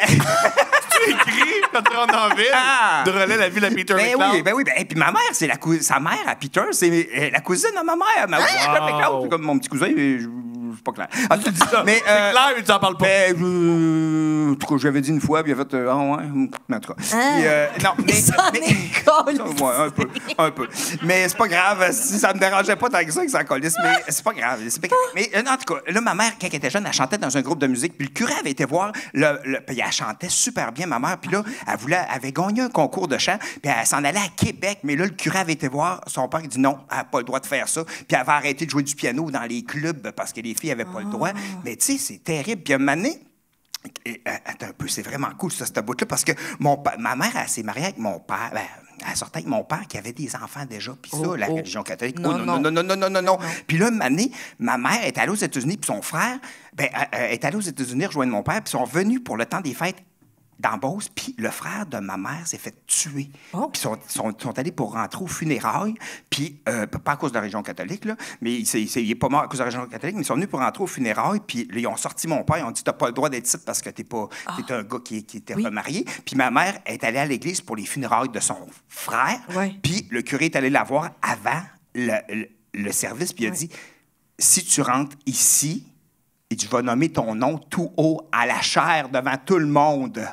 Tu écris quand tu rentres en ville, Ah! de relais la ville à Peter McLeod. Ben oui. Et puis ma mère, c'est sa mère à Peter, c'est la cousine de ma mère. Peter McLeod, c'est comme mon petit cousin, mais c'est pas clair. Ah, tu dis ça. Mais. C'est clair, mais tu en parles pas. En tout cas, j'avais dit une fois, puis il a fait ah ouais, en tout cas. Puis, non, mais Ça en est colle. ouais, un peu. Mais c'est pas grave, si ça me dérangeait pas tant que ça que ça colisse, mais c'est pas grave. Mais en tout cas, là, ma mère, quand elle était jeune, elle chantait dans un groupe de musique, puis le curé avait été voir, puis elle chantait super bien, ma mère, puis là, elle avait gagné un concours de chant, puis elle s'en allait à Québec, mais là, le curé avait été voir, son père, il dit non, elle n'a pas le droit de faire ça, puis elle avait arrêté de jouer du piano dans les clubs parce que les filles n'avaient pas le droit. Mais tu sais, c'est terrible. Puis à un moment donné, attends un peu, c'est vraiment cool, ça, cette bout-là, parce que ma mère, elle s'est mariée avec mon père. Elle sortait avec mon père qui avait des enfants déjà, puis ça, la religion catholique. Non. Non. Puis là, une année, ma mère est allée aux États-Unis, puis son frère est allé aux États-Unis rejoindre mon père, puis ils sont venus pour le temps des fêtes dans Beauce, puis le frère de ma mère s'est fait tuer. Oh. Puis ils sont allés pour rentrer aux funérailles, puis pas à cause de la région catholique, là, mais il est pas mort à cause de la région catholique, mais ils sont venus pour rentrer aux funérailles, puis là, ils ont sorti mon père, ils ont dit « T'as pas le droit d'être ici parce que t'es un gars qui était remarié. » Puis ma mère est allée à l'église pour les funérailles de son frère, puis le curé est allé la voir avant le service, puis il a dit « Si tu rentres ici, et tu vas nommer ton nom tout haut à la chaire devant tout le monde. »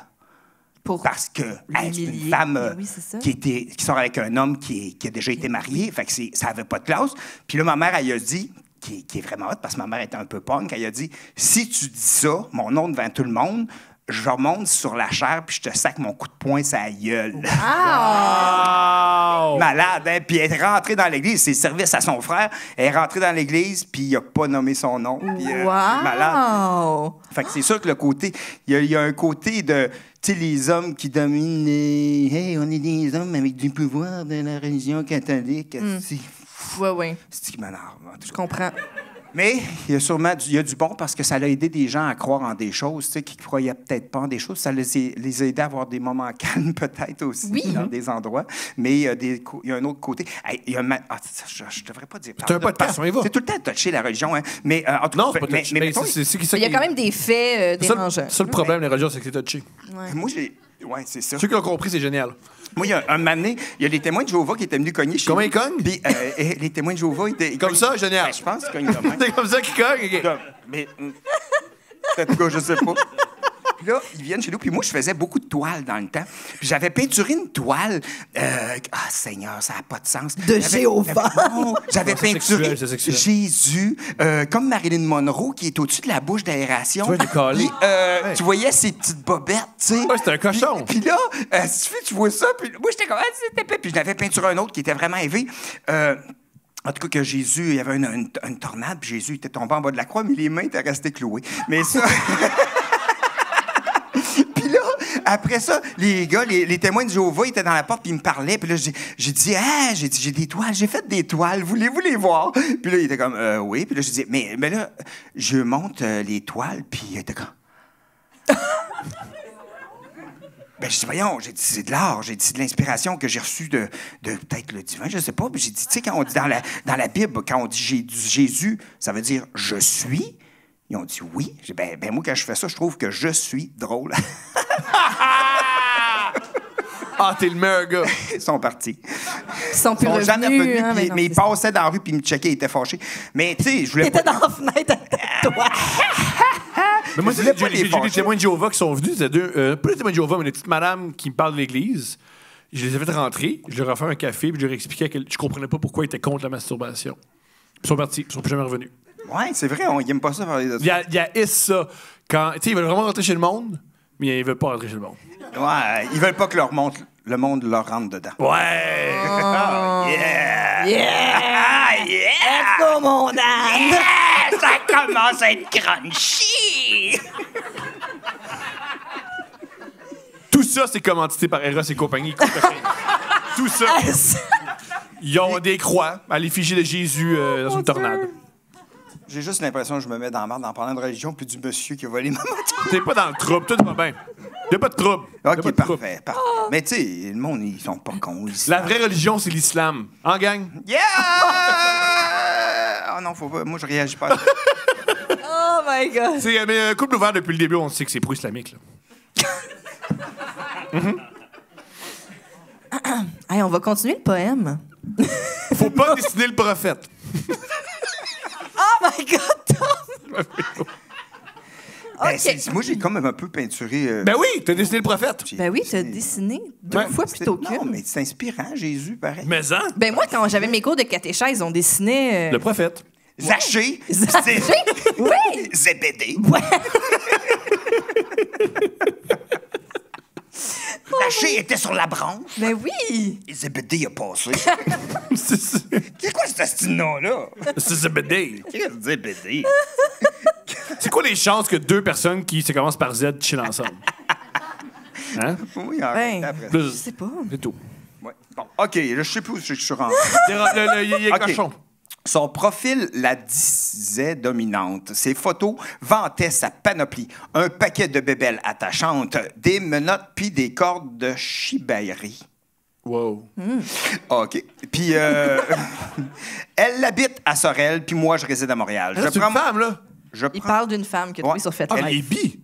Parce que c'est une femme qui sort avec un homme qui a déjà été marié, fait que ça n'avait pas de classe. Puis là, ma mère, elle a dit, qui est vraiment hot, parce que ma mère était un peu punk, elle a dit « Si tu dis ça, mon nom devant tout le monde, je remonte sur la chaire puis je te sac mon coup de poing sur la gueule. » Wow! Malade, hein? Puis elle est rentrée dans l'église, c'est le service à son frère. Elle est rentrée dans l'église, puis il n'a pas nommé son nom. Puis, malade. Fait que c'est sûr que le côté, il y a un côté de, tu sais, les hommes qui dominent les... Hey, on est des hommes avec du pouvoir de la religion catholique. Oui. C'est ce qui m'énerve. Je comprends. Mais il y a sûrement du bon parce que ça a aidé des gens à croire en des choses, tu sais, qui ne croyaient peut-être pas en des choses. Ça les a aidés à avoir des moments calmes peut-être aussi dans des endroits. Mais il y a un autre côté. Je ne devrais pas dire. C'est un podcast, on y va. C'est tout le temps touché, la religion. Hein? Mais, en tout Non, cas, c'est pas touché. Il y a quand même des faits dérangeants. Ça, le problème des religions, c'est que c'est touché. Moi, ouais, c'est ça. Ceux qui l'ont compris, c'est génial. Moi, il y a un moment donné, il y a les témoins de Jéhovah qui étaient venus cogner chez nous. Comment ils cognent? Puis les témoins de Jéhovah étaient... Comme ça, génial. Je pense qu'ils cognent de même. C'est comme ça qu'ils cognent. Mais peut-être que je sais pas. Puis là, ils viennent chez nous. Puis moi, je faisais beaucoup de toiles dans le temps. Puis j'avais peinturé une toile. Seigneur, ça n'a pas de sens. Jéhovah. J'avais peinturé c'est sexuel. Jésus, comme Marilyn Monroe, qui est au-dessus de la bouche d'aération. Tu vois, décalé. Puis, tu voyais ses petites bobettes, tu sais. Ouais, c'était un cochon. Puis là, tu vois ça. Puis moi, j'étais comme, c'était épais. Puis je n'avais peinturé un autre qui était vraiment élevé. En tout cas, que Jésus, il y avait une tornade, puis Jésus était tombé en bas de la croix, mais les mains étaient restées clouées. Mais ça... Puis là, après ça, les gars, les témoins de Jéhovah, ils étaient dans la porte, puis ils me parlaient. Puis là, j'ai dit, j'ai des toiles, j'ai fait des toiles, voulez-vous les voir? Puis là, il était comme, oui. Puis là, j'ai dit, mais là, je monte les toiles, puis il était comme... Ben, je dis, voyons, j'ai dit, c'est de l'art, j'ai dit, c'est de l'inspiration que j'ai reçue de peut-être le divin, je sais pas. Puis j'ai dit, tu sais, quand on dit dans la Bible, quand on dit Jésus, ça veut dire « je suis ». Ils ont dit oui. J'ai dit, ben moi, quand je fais ça, je trouve que je suis drôle. Ah, t'es le meilleur gars. Ils sont partis. Ils sont plus Ils sont revenus. jamais revenus, hein, mais non, ils c'est ça. passaient dans la rue, puis ils me checkaient, ils étaient fâchés. Mais tu sais, je voulais T'étais pas... dans la fenêtre avec toi. Mais moi, Je voulais pas j'ai les des fâcher. témoins de Jéhovah qui sont venus. C'était pas des témoins de Jéhovah, mais des petites madames qui me parlent de l'Église. Je les ai fait rentrer, je leur ai fait un café, puis je leur ai expliqué que je comprenais pas pourquoi ils étaient contre la masturbation. Puis ils sont partis, ils sont plus jamais revenus. Ouais, c'est vrai, on n'aime pas ça parler de ça. Il y a ça. Quand, tu sais, ils veulent vraiment rentrer chez le monde, mais ils veulent pas rentrer chez le monde. Ouais, ils veulent pas que le monde leur rentre dedans. Ouais! Oh, yeah! Yeah! Yeah! Let's go, mon âne! Yeah! Ça commence à être crunchy! Tout ça, c'est commandité par Eros et compagnie. Tout ça. Ils ont des croix à l'effigie de Jésus dans une tornade. J'ai juste l'impression que je me mets dans la merde en parlant de religion, puis du monsieur qui a volé ma moto. T'es pas dans le trouble, tout va bien. Y'a pas de trouble. Y'a pas OK, de trouble. parfait. Mais tu sais, le monde, ils sont pas cons. La vraie religion, c'est l'islam. En gang? Yeah! Oh non, faut pas. Moi, je réagis pas. Oh my God! C'est mais couple ouvert depuis le début, on sait que c'est pro-islamique. Là. Hey, on va continuer le poème. Faut pas dessiner le prophète. Oh my God, Tom! Ben, OK. moi, j'ai quand même un peu peinturé. Ben oui, t'as dessiné le prophète. Ben oui, tu as dessiné 2 Ouais. fois plutôt Non, qu'une. mais c'est inspirant, Jésus, pareil. Mais hein, Ben moi, quand j'avais mes cours de catéchèse, on dessinait... le prophète. Zaché! Zaché? Oui! Zébédé! Ouais. Zaché était sur la branche. Ben oui! Et Zébédé a passé. C'est C'est quoi ce nom-là? Zébédé. Qu'est-ce que Zébédé? C'est quoi les chances que deux personnes qui se commencent par Z chillent ensemble? Hein? Oui, Ben, après. je sais pas. C'est tout. Ouais. Bon, OK, là, je sais plus où je suis rendu. Il est OK. cochon. Son profil la disait dominante. Ses photos vantaient sa panoplie. Un paquet de bébelles attachantes, des menottes puis des cordes de chibérie. Wow. OK. Puis, elle habite à Sorel, puis moi, je réside à Montréal. C'est une femme, là. Je Il prends... parle d'une femme qui a trouvé Ouais. sur Ah, FetLife. elle est bi.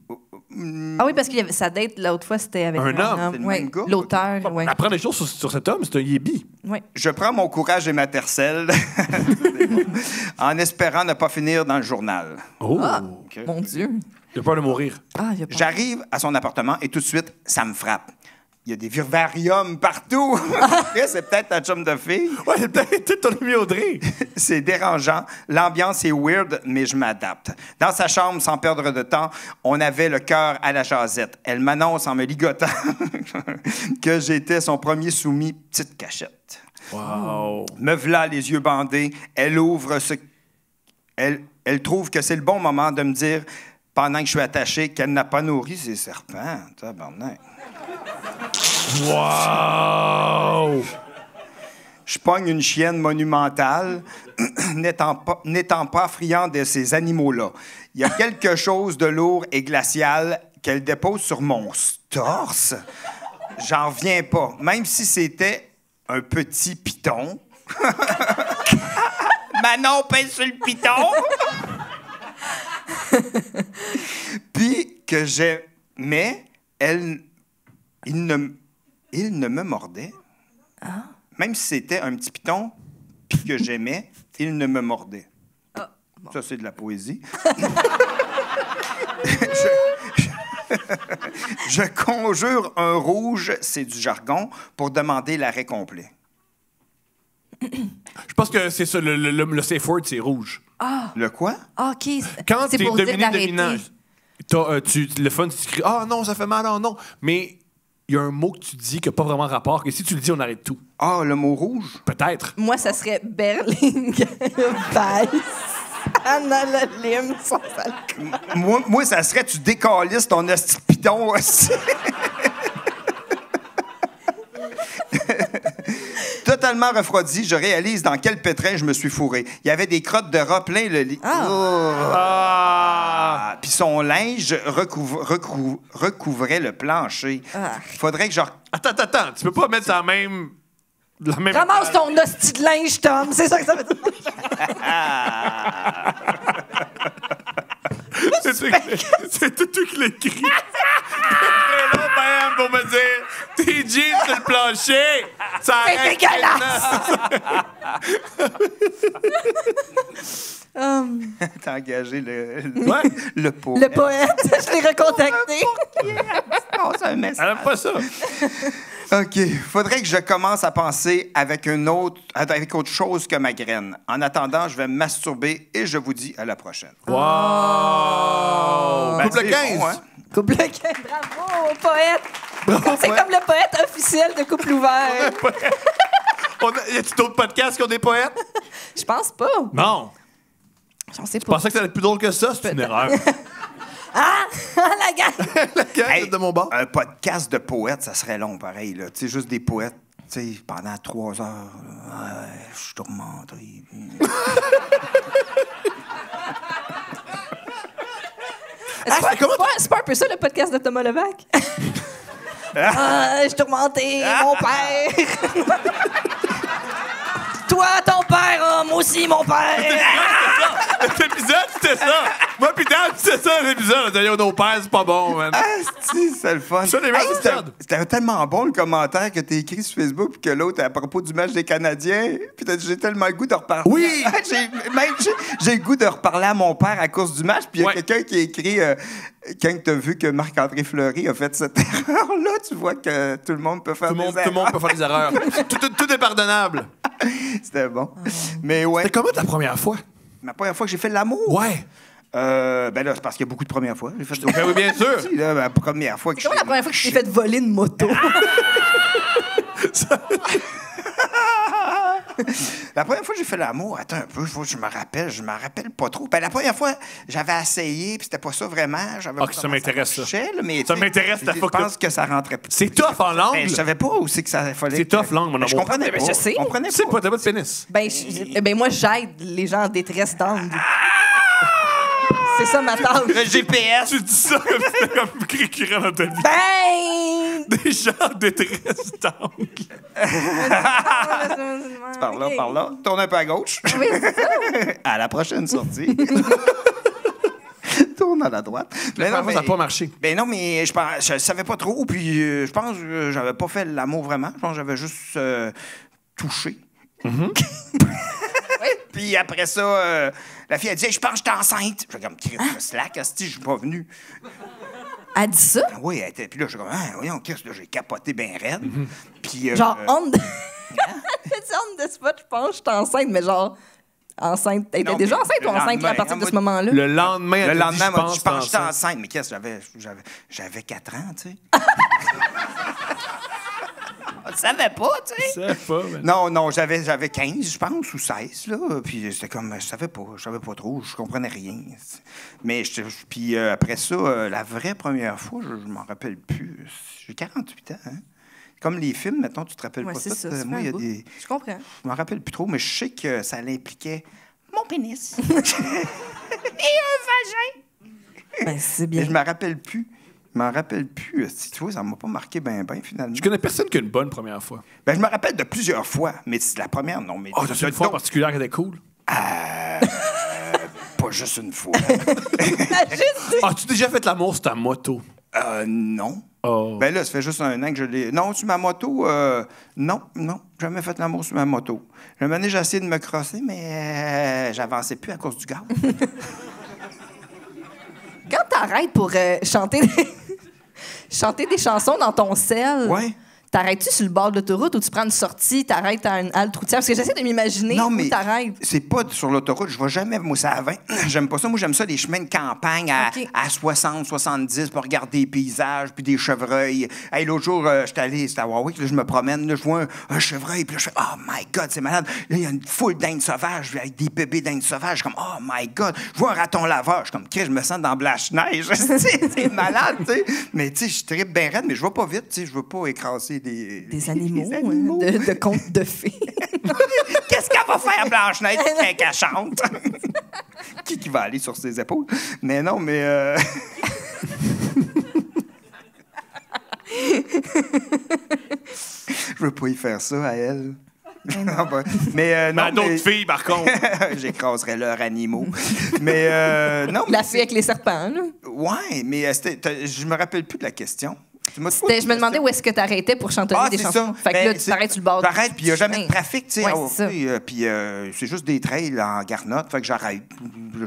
Ah oui, parce que sa date, l'autre fois, c'était avec Un homme. C'est le Ouais, même gars? l'auteur, oui. Apprendre des choses sur cet homme, c'est un yébi. Ouais. Je prends mon courage et ma tercelle en espérant ne pas finir dans le journal. Oh. Ah, mon Dieu. Il a peur de mourir. Ah, il y a pas... J'arrive à son appartement et tout de suite, ça me frappe. Il y a des vivariums partout. C'est peut-être un chum de fille. Ouais, c'est peut-être ton ami Audrey. C'est dérangeant. L'ambiance est weird, mais je m'adapte. Dans sa chambre, sans perdre de temps, on avait le cœur à la jasette. Elle m'annonce en me ligotant que j'étais son premier soumis, petite cachette. Wow. Me v'là les yeux bandés. Elle ouvre ce... Elle trouve que c'est le bon moment de me dire, pendant que je suis attaché, qu'elle n'a pas nourri ses serpents. Tabarnak. Wow! Je pogne une chienne monumentale, n'étant pas friand de ces animaux-là. Il y a quelque chose de lourd et glacial qu'elle dépose sur mon torse. J'en reviens pas. Même si c'était un petit python. Manon pèse sur le python. Puis que j'aimais, il ne me mordait. Ah. Même si c'était un petit python puis que j'aimais, il ne me mordait. Ah, bon. Ça, c'est de la poésie. Je conjure un rouge, c'est du jargon, pour demander l'arrêt complet. Je pense que c'est ça, le safe word, c'est rouge. Le quoi? Ah, OK. Quand c'est t'es pour dire dominé, d'arrêter. dominant, le fun, tu cries « Ah non, ça fait mal, oh non! » Mais il y a un mot que tu dis qui n'a pas vraiment rapport, que si tu le dis, on arrête tout. Ah, le mot rouge? Peut-être. Moi, ça serait Berling Weiss. Anna Lim, son sale. Moi, ça serait tu décalisses ton esti de piton aussi. Totalement refroidi, je réalise dans quel pétrin je me suis fourré. Il y avait des crottes de rat plein le lit. Ah! Puis son linge recouvrait le plancher. Faudrait que je... Attends. Tu peux pas mettre la même... Ramasse ton hostie de linge, Tom. C'est ça que ça veut dire. C'est tout qui l'écrit. Et là, bam, pour me dire, tes jeans sur le plancher, ça C'est arrête dégueulasse! T'as engagé le Le poète, je l'ai recontacté. Oh, c'est un message. Elle aime pas ça. OK. Faudrait que je commence à penser avec autre chose que ma graine. En attendant, je vais me masturber et je vous dis à la prochaine. Wow! Ben, Couple c'est 15. bon, hein? Couple 15, bravo, poète. C'est comme le poète officiel de Couple ouvert. Y a-t-il d'autres podcasts qui ont des poètes? Je pense pas. Non. J'en sais Je pas. pensais que ça allait être plus drôle que ça. C'est une erreur. Ah! La gang! La gang Hey, de mon bord. Un podcast de poètes, ça serait long, pareil. Tu sais, juste des poètes, tu sais, pendant 3 heures. Je suis tourmenté. C'est pas un peu ça, le podcast de Thomas Levac? Je suis tourmenté, mon père! Toi, ton père, moi aussi, mon père! Ah! L'épisode, c'était ça. Moi, putain, c'était ça, l'épisode. On a dit, nos pères, c'est pas bon, man. C'est le fun. Ça, les meilleurs épisodes. C'était tellement bon le commentaire que t'as écrit sur Facebook puis que l'autre à propos du match des Canadiens. Puis t'as dit j'ai tellement le goût de reparler. Oui! J'ai le goût de reparler à mon père à cause du match. Puis il y a Ouais. quelqu'un qui a écrit quand t'as vu que Marc-André Fleury a fait cette erreur-là, tu vois que tout le monde peut faire Tout le des monde, tout le monde peut faire des erreurs. Tout est pardonnable. C'était bon. Mais ouais. C'était comment ta première fois? Ma première fois que j'ai fait l'amour. Ouais. Ben là, c'est parce qu'il y a beaucoup de premières fois. J'ai fait Ben oui, bien sûr. Là, ma première fois que C'est comme la première fois que tu t'es fait voler une moto. La première fois que j'ai fait l'amour, attends un peu, je me rappelle pas trop. Ben, la première fois, j'avais essayé, puis c'était pas ça vraiment. J'avais Ah, pas ça comment m'intéresse, ça. marchait, là, mais, Ça tu sais, m'intéresse, ta je fois que- pense que ça rentrait pas. C'est tough en langue. Ben, je savais pas où c'est que ça fallait. C'est tough, langue, mon Ben, je amour. comprenais Ben, pas. je sais. Je comprenais Tu sais pas. pas, t'as pas de pénis. Ben moi, j'aide les gens en détresse d'angle. C'est ça ma tâche. Le GPS. Tu dis ça comme c'était comme récurrent dans ta vie. Ben! Des gens en détresse d'angle. Par là. Tourne un peu à gauche. Oui, c'est ça. À la prochaine sortie. Tourne à la droite. La première fois, ça n'a pas marché. Ben non, mais je savais pas trop. Puis je pense que j'avais pas fait l'amour vraiment. Je pense que j'avais juste touché. Puis après ça, la fille a dit hey, je pense que j'étais enceinte. Je suis comme slack, asti, je suis pas venu. Elle dit ça? Ah oui, elle était. Puis là, je suis comme voyons, qu'est-ce que j'ai capoté bien raide. Puis Genre, on the... on the spot, je pense que je suis enceinte, mais genre, enceinte. Elle était Non, déjà mais enceinte le ou enceinte là, à lendemain, partir de moi, ce moment-là? Le lendemain, elle le te dit, lendemain, elle m'a dit, je pense que j'étais enceinte. enceinte. Mais qu'est-ce que j'avais 4 ans, tu sais. On ne savait pas, tu sais. Je sais pas, mais... Non, j'avais 15, je pense, ou 16, là. Puis c'était comme, je savais pas trop, je comprenais rien. Mais, puis après ça, la vraie première fois, je m'en rappelle plus. J'ai 48 ans, hein. Comme les films, maintenant, tu te rappelles Ouais, pas c'est tout. ça. Moi, il y a des... Je comprends. Je m'en rappelle plus trop, mais je sais que ça l'impliquait mon pénis. Et un vagin. Ben, c'est Mais bien. je me rappelle plus. Si tu vois, ça m'a pas marqué ben finalement. Je connais personne qui a une bonne première fois. Ben, je me rappelle de plusieurs fois, mais c'est la première, non. Mais Oh, t'as une fois en particulier qui était cool? pas juste une fois. As-tu déjà fait l'amour sur ta moto? Non. Oh. Ben là, ça fait juste 1 an que je l'ai... Non, sur ma moto, non, jamais fait l'amour sur ma moto. Un moment donné, j'ai essayé de me crosser, mais j'avançais plus à cause du gaz. Quand t'arrêtes pour chanter chanter des chansons dans ton sel, Ouais. t'arrêtes-tu sur le bord de l'autoroute ou tu prends une sortie, t'arrêtes à une halte routière? Parce que j'essaie de m'imaginer Non, où mais t'arrêtes. c'est pas sur l'autoroute. Je vais jamais, moi, ça à 20. J'aime pas ça. Moi, j'aime ça, des chemins de campagne OK. à 60, 70 pour regarder des paysages puis des chevreuils. Hey, l'autre jour, j'étais allé, c'était à Warwick, là, je me promène, là, je vois un chevreuil, puis là, je fais « Oh my God, c'est malade! » Là, il y a une foule d'indes sauvages avec des bébés d'indes sauvages. Je suis comme « Oh my God! » Je vois un raton laveur. Je suis comme « Je me sens dans Blanche-Neige. » C'est malade, tu sais. Mais tu sais, je tripe bien raide, mais je vais pas vite, tu sais. Je veux pas écraser des Animaux, des animaux. de contes de fées. Qu'est-ce qu'elle va faire, Blanche-Neige, quand elle chante? Qui va aller sur ses épaules? Mais non, mais... Je veux pas y faire ça à elle. Non, ben, mais non, Mais à d'autres filles, par contre. J'écraserais leurs animaux. Mais non, La fille avec les serpents, là. ouais, mais je me rappelle plus de la question. Tu m'as Je me demandais où est-ce que t'arrêtais pour chantonner des c'est chansons. ça. Fait que Ben, là, tu t'arrêtes sur le bord. J'arrête, puis il n'y a jamais de chemin. trafic, tu sais. Ouais, Ah, c'est ça. oui, puis c'est juste des trails en garnotte, fait que j'arrête. Là,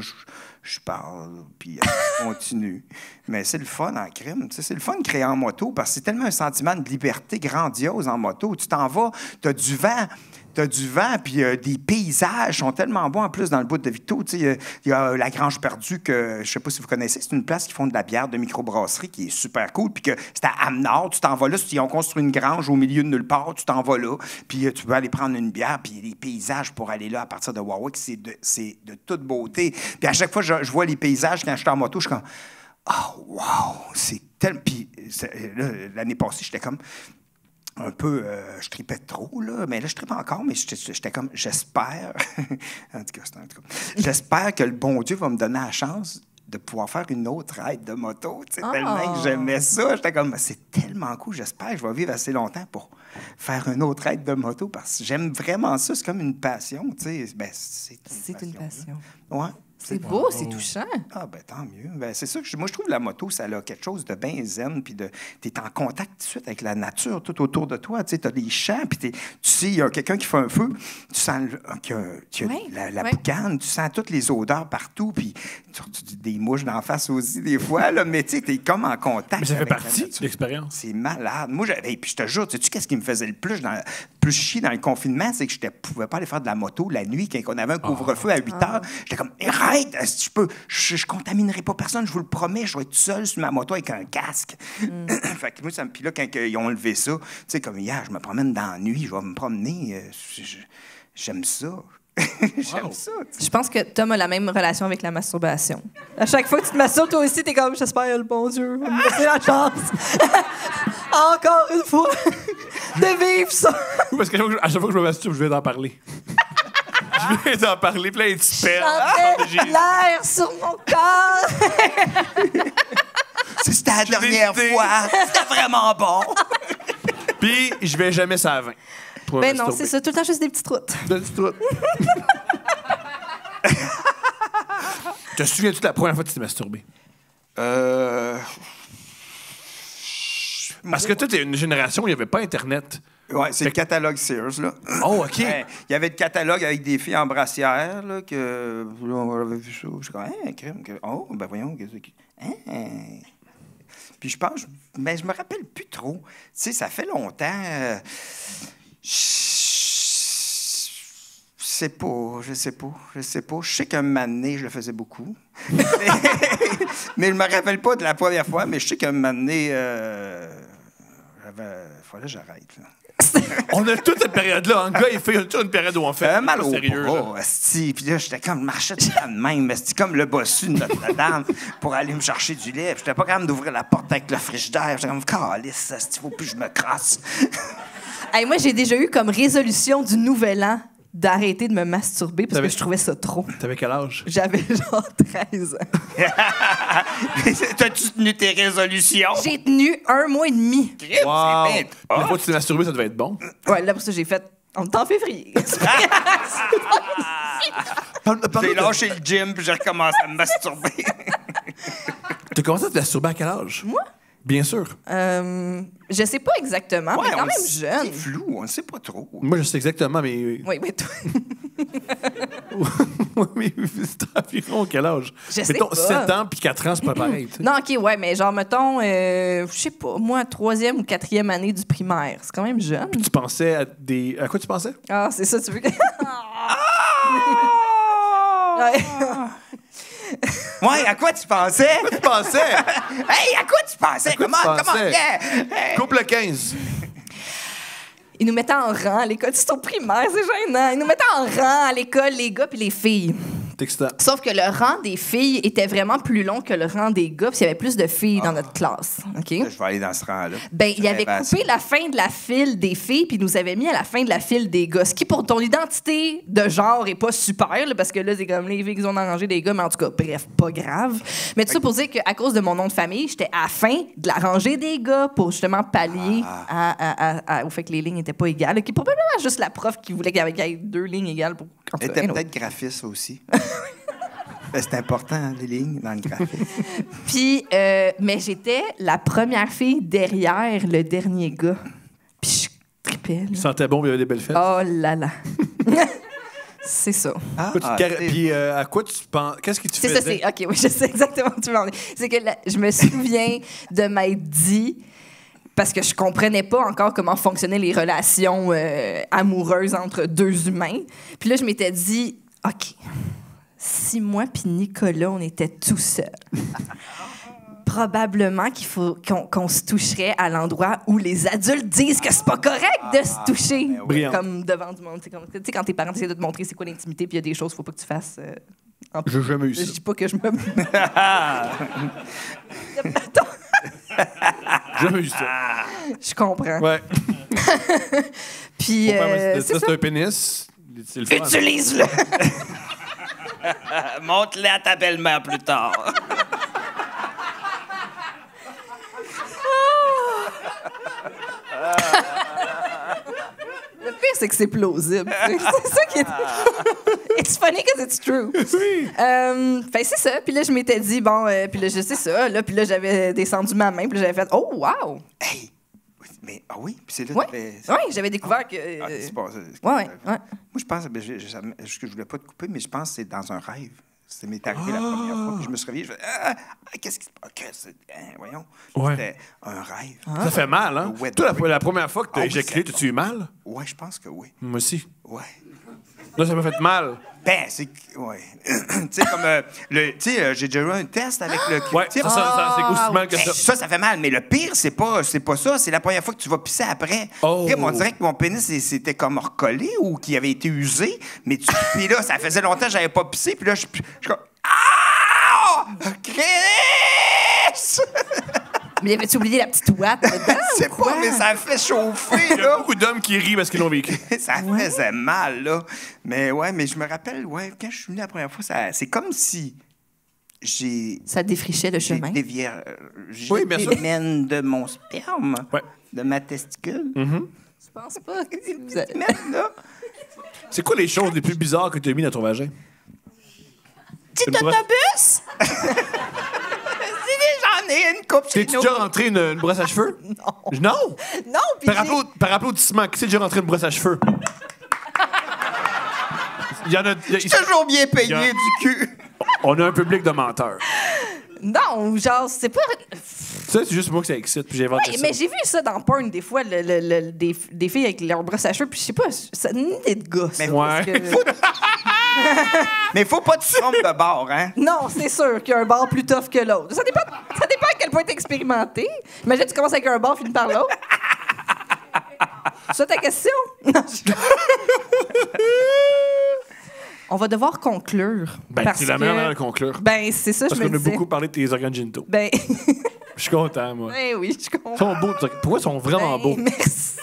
je parle, puis je continue. Mais c'est le fun en crime. Tu sais, c'est le fun de créer en moto parce que c'est tellement un sentiment de liberté grandiose en moto. Tu t'en vas, tu as du vent. T'as du vent, puis des paysages sont tellement bons en plus dans le bout de Victo. Il y a la Grange Perdue, que je sais pas si vous connaissez, c'est une place qui font de la bière de microbrasserie qui est super cool, puis que c'est à Amenard, tu t'en vas là, ils ont construit une grange au milieu de nulle part, tu t'en vas là, puis tu peux aller prendre une bière, puis les paysages pour aller là à partir de Warwick, c'est de toute beauté. Puis à chaque fois, je vois les paysages quand je suis en moto, je suis comme « Oh, wow! » C'est tellement... Puis là, l'année passée, j'étais comme... un peu, je tripais trop, là, mais là, je tripe encore, mais j'étais comme, j'espère, en tout cas, j'espère que le bon Dieu va me donner la chance de pouvoir faire une autre ride de moto, tu sais, tellement que j'aimais ça. J'étais comme, c'est tellement cool, j'espère que je vais vivre assez longtemps pour faire une autre ride de moto, parce que j'aime vraiment ça, c'est comme une passion, tu sais. Ben, c'est une passion. Ouais. C'est beau, c'est touchant. Ah, ben tant mieux. Ben, c'est ça que moi, je trouve que la moto, ça a quelque chose de bien zen, puis t'es en contact tout de suite avec la nature tout autour de toi. Tu sais, t'as des champs, puis tu sais, il y a quelqu'un qui fait un feu, tu sens qu'il y a la boucane, tu sens toutes les odeurs partout, puis des mouches d'en face aussi, des fois, là, mais tu sais, t'es comme en contact. Mais ça fait avec partie la de nature. l'expérience. C'est malade. Moi, puis je te jure, sais-tu qu'est-ce qui me faisait le plus chier dans le confinement, c'est que je ne pouvais pas aller faire de la moto la nuit quand on avait un couvre-feu à 8 heures. J'étais comme, arrête, si je peux, je contaminerai pas personne, je vous le promets, je vais être tout seul sur ma moto avec un casque. Fait que moi, puis là, quand ils ont levé ça, tu sais, comme hier, je me promène dans la nuit, je vais me promener, j'aime ça. J'aime ça. Je pense que Tom a la même relation avec la masturbation. À chaque fois que tu te masturbes, toi aussi, t'es comme, j'espère, le bon Dieu va me laisser la chance. Encore une fois, de vivre ça. Oui, parce qu'à chaque fois que je me masturbe, je viens d'en parler. Je viens d'en parler plein de perles. J'avais l'air sur mon corps. C'était la dernière fois. C'était vraiment bon. Puis, je vais jamais ça à 20. Ben non, c'est ça. Tout le temps, juste des petites routes. Des petites routes. Te souviens-tu de la première fois que tu t'es masturbé? Parce que toi, t'es une génération où il n'y avait pas Internet. Oui, c'est le catalogue Sears, là. Oh, OK. Il y avait le catalogue avec des filles en brassière, là, que... Là, on avait vu ça. Je suis comme, hein, crème, oh, ben voyons, qu'est-ce que... Hein? Puis je pense... Mais je me rappelle plus trop. Tu sais, ça fait longtemps... Je sais pas. Je sais qu'un moment donné, je le faisais beaucoup. Mais je me rappelle pas de la première fois, mais je sais qu'un moment donné, fallait que j'arrête, là. On a toute cette période-là. Un gars, il fait une période où on fait mal au sérieux. bras, asti. Puis là, j'étais comme, marchais de même, asti, comme le bossu de Notre-Dame pour aller me chercher du lait. Puis j'étais pas capable d'ouvrir la porte avec le frigidaire. J'étais comme, calisse, asti, faut plus que je me crasse. Hey, moi, j'ai déjà eu comme résolution du nouvel an d'arrêter de me masturber parce que je trouvais ça trop. T'avais quel âge? J'avais genre 13 ans. T'as-tu tenu tes résolutions? J'ai tenu 1 mois et demi. Wow. C'est bien. La fois que tu t'es masturbé, ça devait être bon. Ouais, là, pour ça, j'ai fait... On est en février. J'ai lâché le gym puis j'ai recommencé à me masturber. Tu as commencé à te masturber à quel âge? Moi? Bien sûr. Je sais pas exactement, mais quand même jeune. C'est flou, on ne sait pas trop. Moi, je sais exactement, mais... Oui, mais toi... Oui, mais c'est environ quel âge? Je sais Mettons, pas. 7 ans puis 4 ans, c'est pas pareil. Tu sais. Non, OK, ouais, mais genre, mettons, je sais pas, moi, 3e ou 4e année du primaire. C'est quand même jeune. Tu pensais à des... À quoi tu pensais? Ah, c'est ça, tu veux que... Ouais. Ouais, à quoi tu pensais? Tu pensais? Hey, à quoi tu pensais? quoi tu Comment, pensais? yeah! Hey. Couple 15. Ils nous mettaient en rang à l'école. C'est au primaire, c'est gênant. Ils nous mettaient en rang à l'école, les gars puis les filles. Textant. Sauf que le rang des filles était vraiment plus long que le rang des gars, puis il y avait plus de filles dans notre classe. OK? Je vais aller dans ce rang-là. Ben, il avait Ben, coupé la fin de la file des filles, puis il nous avait mis à la fin de la file des gars. Ce qui, pour ton identité de genre, est pas super, là, parce que là, c'est comme les filles qui ont arrangé des gars, mais en tout cas, bref, pas grave. Mais tout ça pour dire qu'à cause de mon nom de famille, j'étais à la fin de la rangée des gars pour justement pallier au fait que les lignes n'étaient pas égales. Qui probablement juste la prof qui voulait qu'il y ait 2 lignes égales pour. Elle était peut-être graphiste aussi. Ben, c'est important, hein, les lignes dans le graphisme. Puis, mais j'étais la première fille derrière le dernier gars. Puis je tripais. Tu sentais bon, il y avait des belles fêtes. Oh là là. C'est ça. Puis à quoi tu penses? Qu'est-ce que tu C'est faisais? ça, c'est. OK, oui, je sais exactement où tu veux en venir. C'est que là, je me souviens de m'être dit, parce que je comprenais pas encore comment fonctionnaient les relations amoureuses entre deux humains. Puis là, je m'étais dit, OK, si moi puis Nicolas, on était tout seuls, probablement qu'on se toucherait à l'endroit où les adultes disent que c'est pas correct de se toucher. Brillant. Comme devant du monde. Tu sais, quand tes parents essaient de te montrer c'est quoi l'intimité, puis il y a des choses qu'il faut pas que tu fasses. J'ai jamais eu Je ça. dis pas que je me... J'ai jamais eu ça. Je comprends. Ouais. Puis, Mon père m'a dit, c'est ça, ça. c'est un pénis. C'est le fun. Utilise-le! Montre-le à ta belle-mère plus tard. Le pire, c'est que c'est plausible. C'est ça qui est... It's funny because it's true. Oui. Fait c'est ça. Puis là, je m'étais dit, bon, puis là, je sais ça. Là, puis là, j'avais descendu ma main, puis là, j'avais fait, oh, wow! Hey! Mais, ah oui? Puis c'est là Ouais, que tu fais- ouais, j'avais découvert que... Ah, c'est pas ça. ouais. Moi, je pense, je voulais pas te couper, mais je pense que c'est dans un rêve. Ça m'est arrivé la première fois. Puis je me suis réveillé, je fais qu'est-ce qui se passe? Voyons. Ouais. C'était un rêve. Ça fait mal, hein? Ouais, Toi, oui. la première fois que tu as Ah oui, éjaculé, t'as-tu eu mal? Ouais, je pense que oui. Moi aussi. Ouais. Là, ça m'a fait mal. Ben, c'est. Ouais. Tu sais, comme. Tu sais, j'ai déjà eu un test avec le Ouais, Q-tip. ça, c'est aussi mal que Ben, ça. ça fait mal. Mais le pire, c'est pas ça. C'est la première fois que tu vas pisser après. Oh. On dirait que mon pénis c'était comme recollé ou qu'il avait été usé. Mais puis là, ça faisait longtemps que j'avais pas pissé. Puis là, je suis comme. Ah! Chris! Mais avait-tu oublié la petite ouate dedans? C'est ou quoi? pas, mais ça a fait chauffer, Il y a là. beaucoup d'hommes qui rient parce qu'ils l'ont vécu. Ça faisait mal, là. Mais ouais, mais je me rappelle, ouais, quand je suis venu la première fois, c'est comme si j'ai Ça défrichait le chemin. Oui, bien sûr. l'hymen de mon sperme, Ouais. de ma testicule. Je pense pas. Vous avez- L'hymen, là. C'est quoi les choses les plus bizarres que tu as mis dans ton vagin? Petit Une brosse- autobus? J'en ai une coupe chez T'es-tu nous. déjà rentré une brosse à cheveux? Non. Non? Non, puis Par applaudissement, qui c'est déjà rentré une brosse à cheveux? Il y en a. Je suis toujours bien payé Il y a- du cul. On a un public de menteurs. non, genre, c'est pas... Ça, c'est juste moi que ça excite, puis j'ai inventé Ouais, ça. mais j'ai vu ça dans porn, des fois, des filles avec leur brosse à cheveux, puis je sais pas, ça n'a ni des gars, ça. Mais parce ouais. que- Mais faut pas te tromper de bord, hein? Non, c'est sûr qu'il y a un bar plus tough que l'autre. Ça dépend à quel point t'es expérimenté. Imagine, tu commences avec un bar, finis par l'autre. C'est ça ta question? Non, On va devoir conclure. Ben, parce c'est la meilleure que- manière de conclure. Ben, c'est ça, Parce je me qu'on a disais. beaucoup parlé de tes organes génitaux. Ben, Je suis content, moi. ben oui, je comprends. Ils sont beaux. Pourquoi ils sont vraiment Ben, beaux? merci.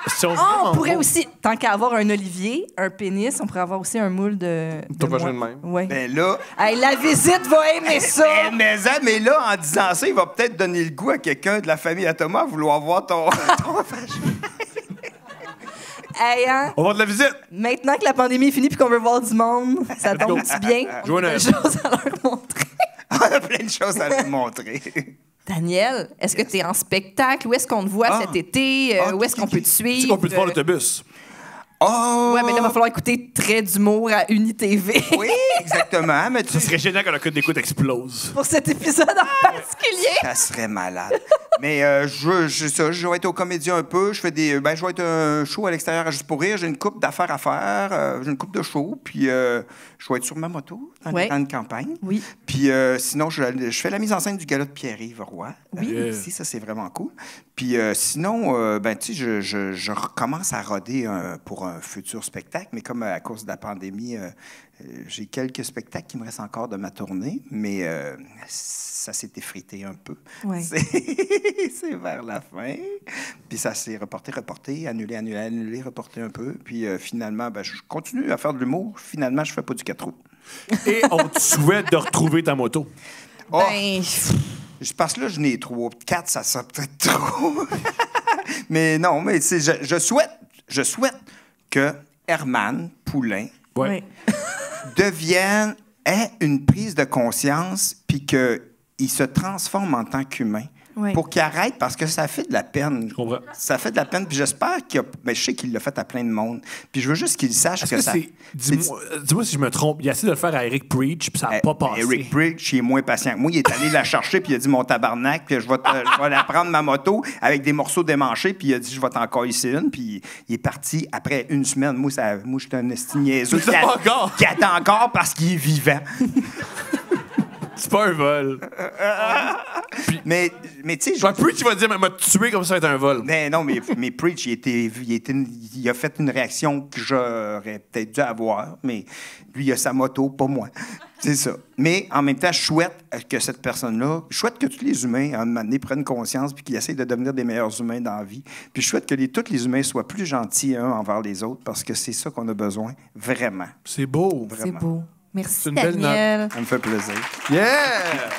Ils sont Ah, vraiment on pourrait beaux. aussi, tant qu'à avoir un olivier, un pénis, on pourrait avoir aussi un moule de. Ton moi. vagin de même. Ouais. Ben là. Hey, la visite va aimer ça. Mais là, en disant ça, il va peut-être donner le goût à quelqu'un de la famille à Thomas à vouloir voir ton Hey, hein? On va avoir de la visite. Maintenant que la pandémie est finie et qu'on veut voir du monde, ça Let's go. tombe-tu bien? On a Joanna. des choses à leur montrer. On a plein de choses à lui montrer. Daniel, est-ce que tu es en spectacle? Où est-ce qu'on te voit Ah. cet été? Ah, Où est-ce qu'on peut te Tu sais suivre? qu'on peut te voir l'autobus. Oh! Ouais, mais là, il va falloir écouter Trait d'humour à UniTV Oui, exactement. Mais tu Ça sais, serait génial que le code d'écoute explose. pour cet épisode en particulier. ça serait malade. Mais je vais être au Comédien un peu. Je vais être un show à l'extérieur à Juste pour rire. J'ai une coupe d'affaires à faire. J'ai une coupe de show. Puis je vais être sur ma moto dans Ouais. les temps de campagne. Oui. Puis sinon, je fais la mise en scène du gala de Pierre-Yves Roy. Oui. Ici, ça, c'est vraiment cool. Puis sinon, tu sais, je recommence à roder pour un futur spectacle. Mais comme à cause de la pandémie, j'ai quelques spectacles qui me restent encore de ma tournée. Mais ça s'est effrité un peu. Ouais. C'est vers la fin. Puis ça s'est reporté, annulé, reporté un peu. Puis finalement, je continue à faire de l'humour. Finalement, je fais pas du 4 roues. Et on te souhaite de retrouver ta moto. Oh, Ben, parce que là, je n'ai 3. 4, ça sera peut-être trop. Mais non, mais je souhaite que Herman Poulain Ouais. ait une prise de conscience puis qu'il se transforme en tant qu'humain. Ouais. Pour qu'il arrête, parce que ça fait de la peine. Je comprends. Ça fait de la peine, puis j'espère mais je sais qu'il l'a fait à plein de monde. Puis je veux juste qu'il sache Est-ce que ça... c'est. Dis-moi si je me trompe. Il a essayé de le faire à Eric Preach, puis ça n'a pas passé. Eric Bridge, il est moins patient que moi. Il est allé la chercher, puis il a dit, mon tabarnak, puis je vais la prendre ma moto avec des morceaux démanchés, puis il a dit, je vais t'en coller une, puis il est parti après une semaine. Moi, j'étais un esti niaiseux Tu l'as pas encore? qui attend encore parce qu'il est vivant. C'est pas un vol. mais tu sais, Je Preach, il va dire, mais m'a tué comme ça va être un vol. mais non, mais Preach, il a fait une réaction que j'aurais peut-être dû avoir, mais lui, il a sa moto, pas moi. C'est ça. Mais en même temps, je souhaite que cette personne-là, je souhaite que tous les humains, à un moment donné, prennent conscience puis qu'ils essayent de devenir des meilleurs humains dans la vie. Puis je souhaite que tous les humains soient plus gentils uns envers les autres parce que c'est ça qu'on a besoin, vraiment. C'est beau. c'est Vraiment. beau. Merci, C'est une belle Daniel. Ça me fait plaisir. Yeah!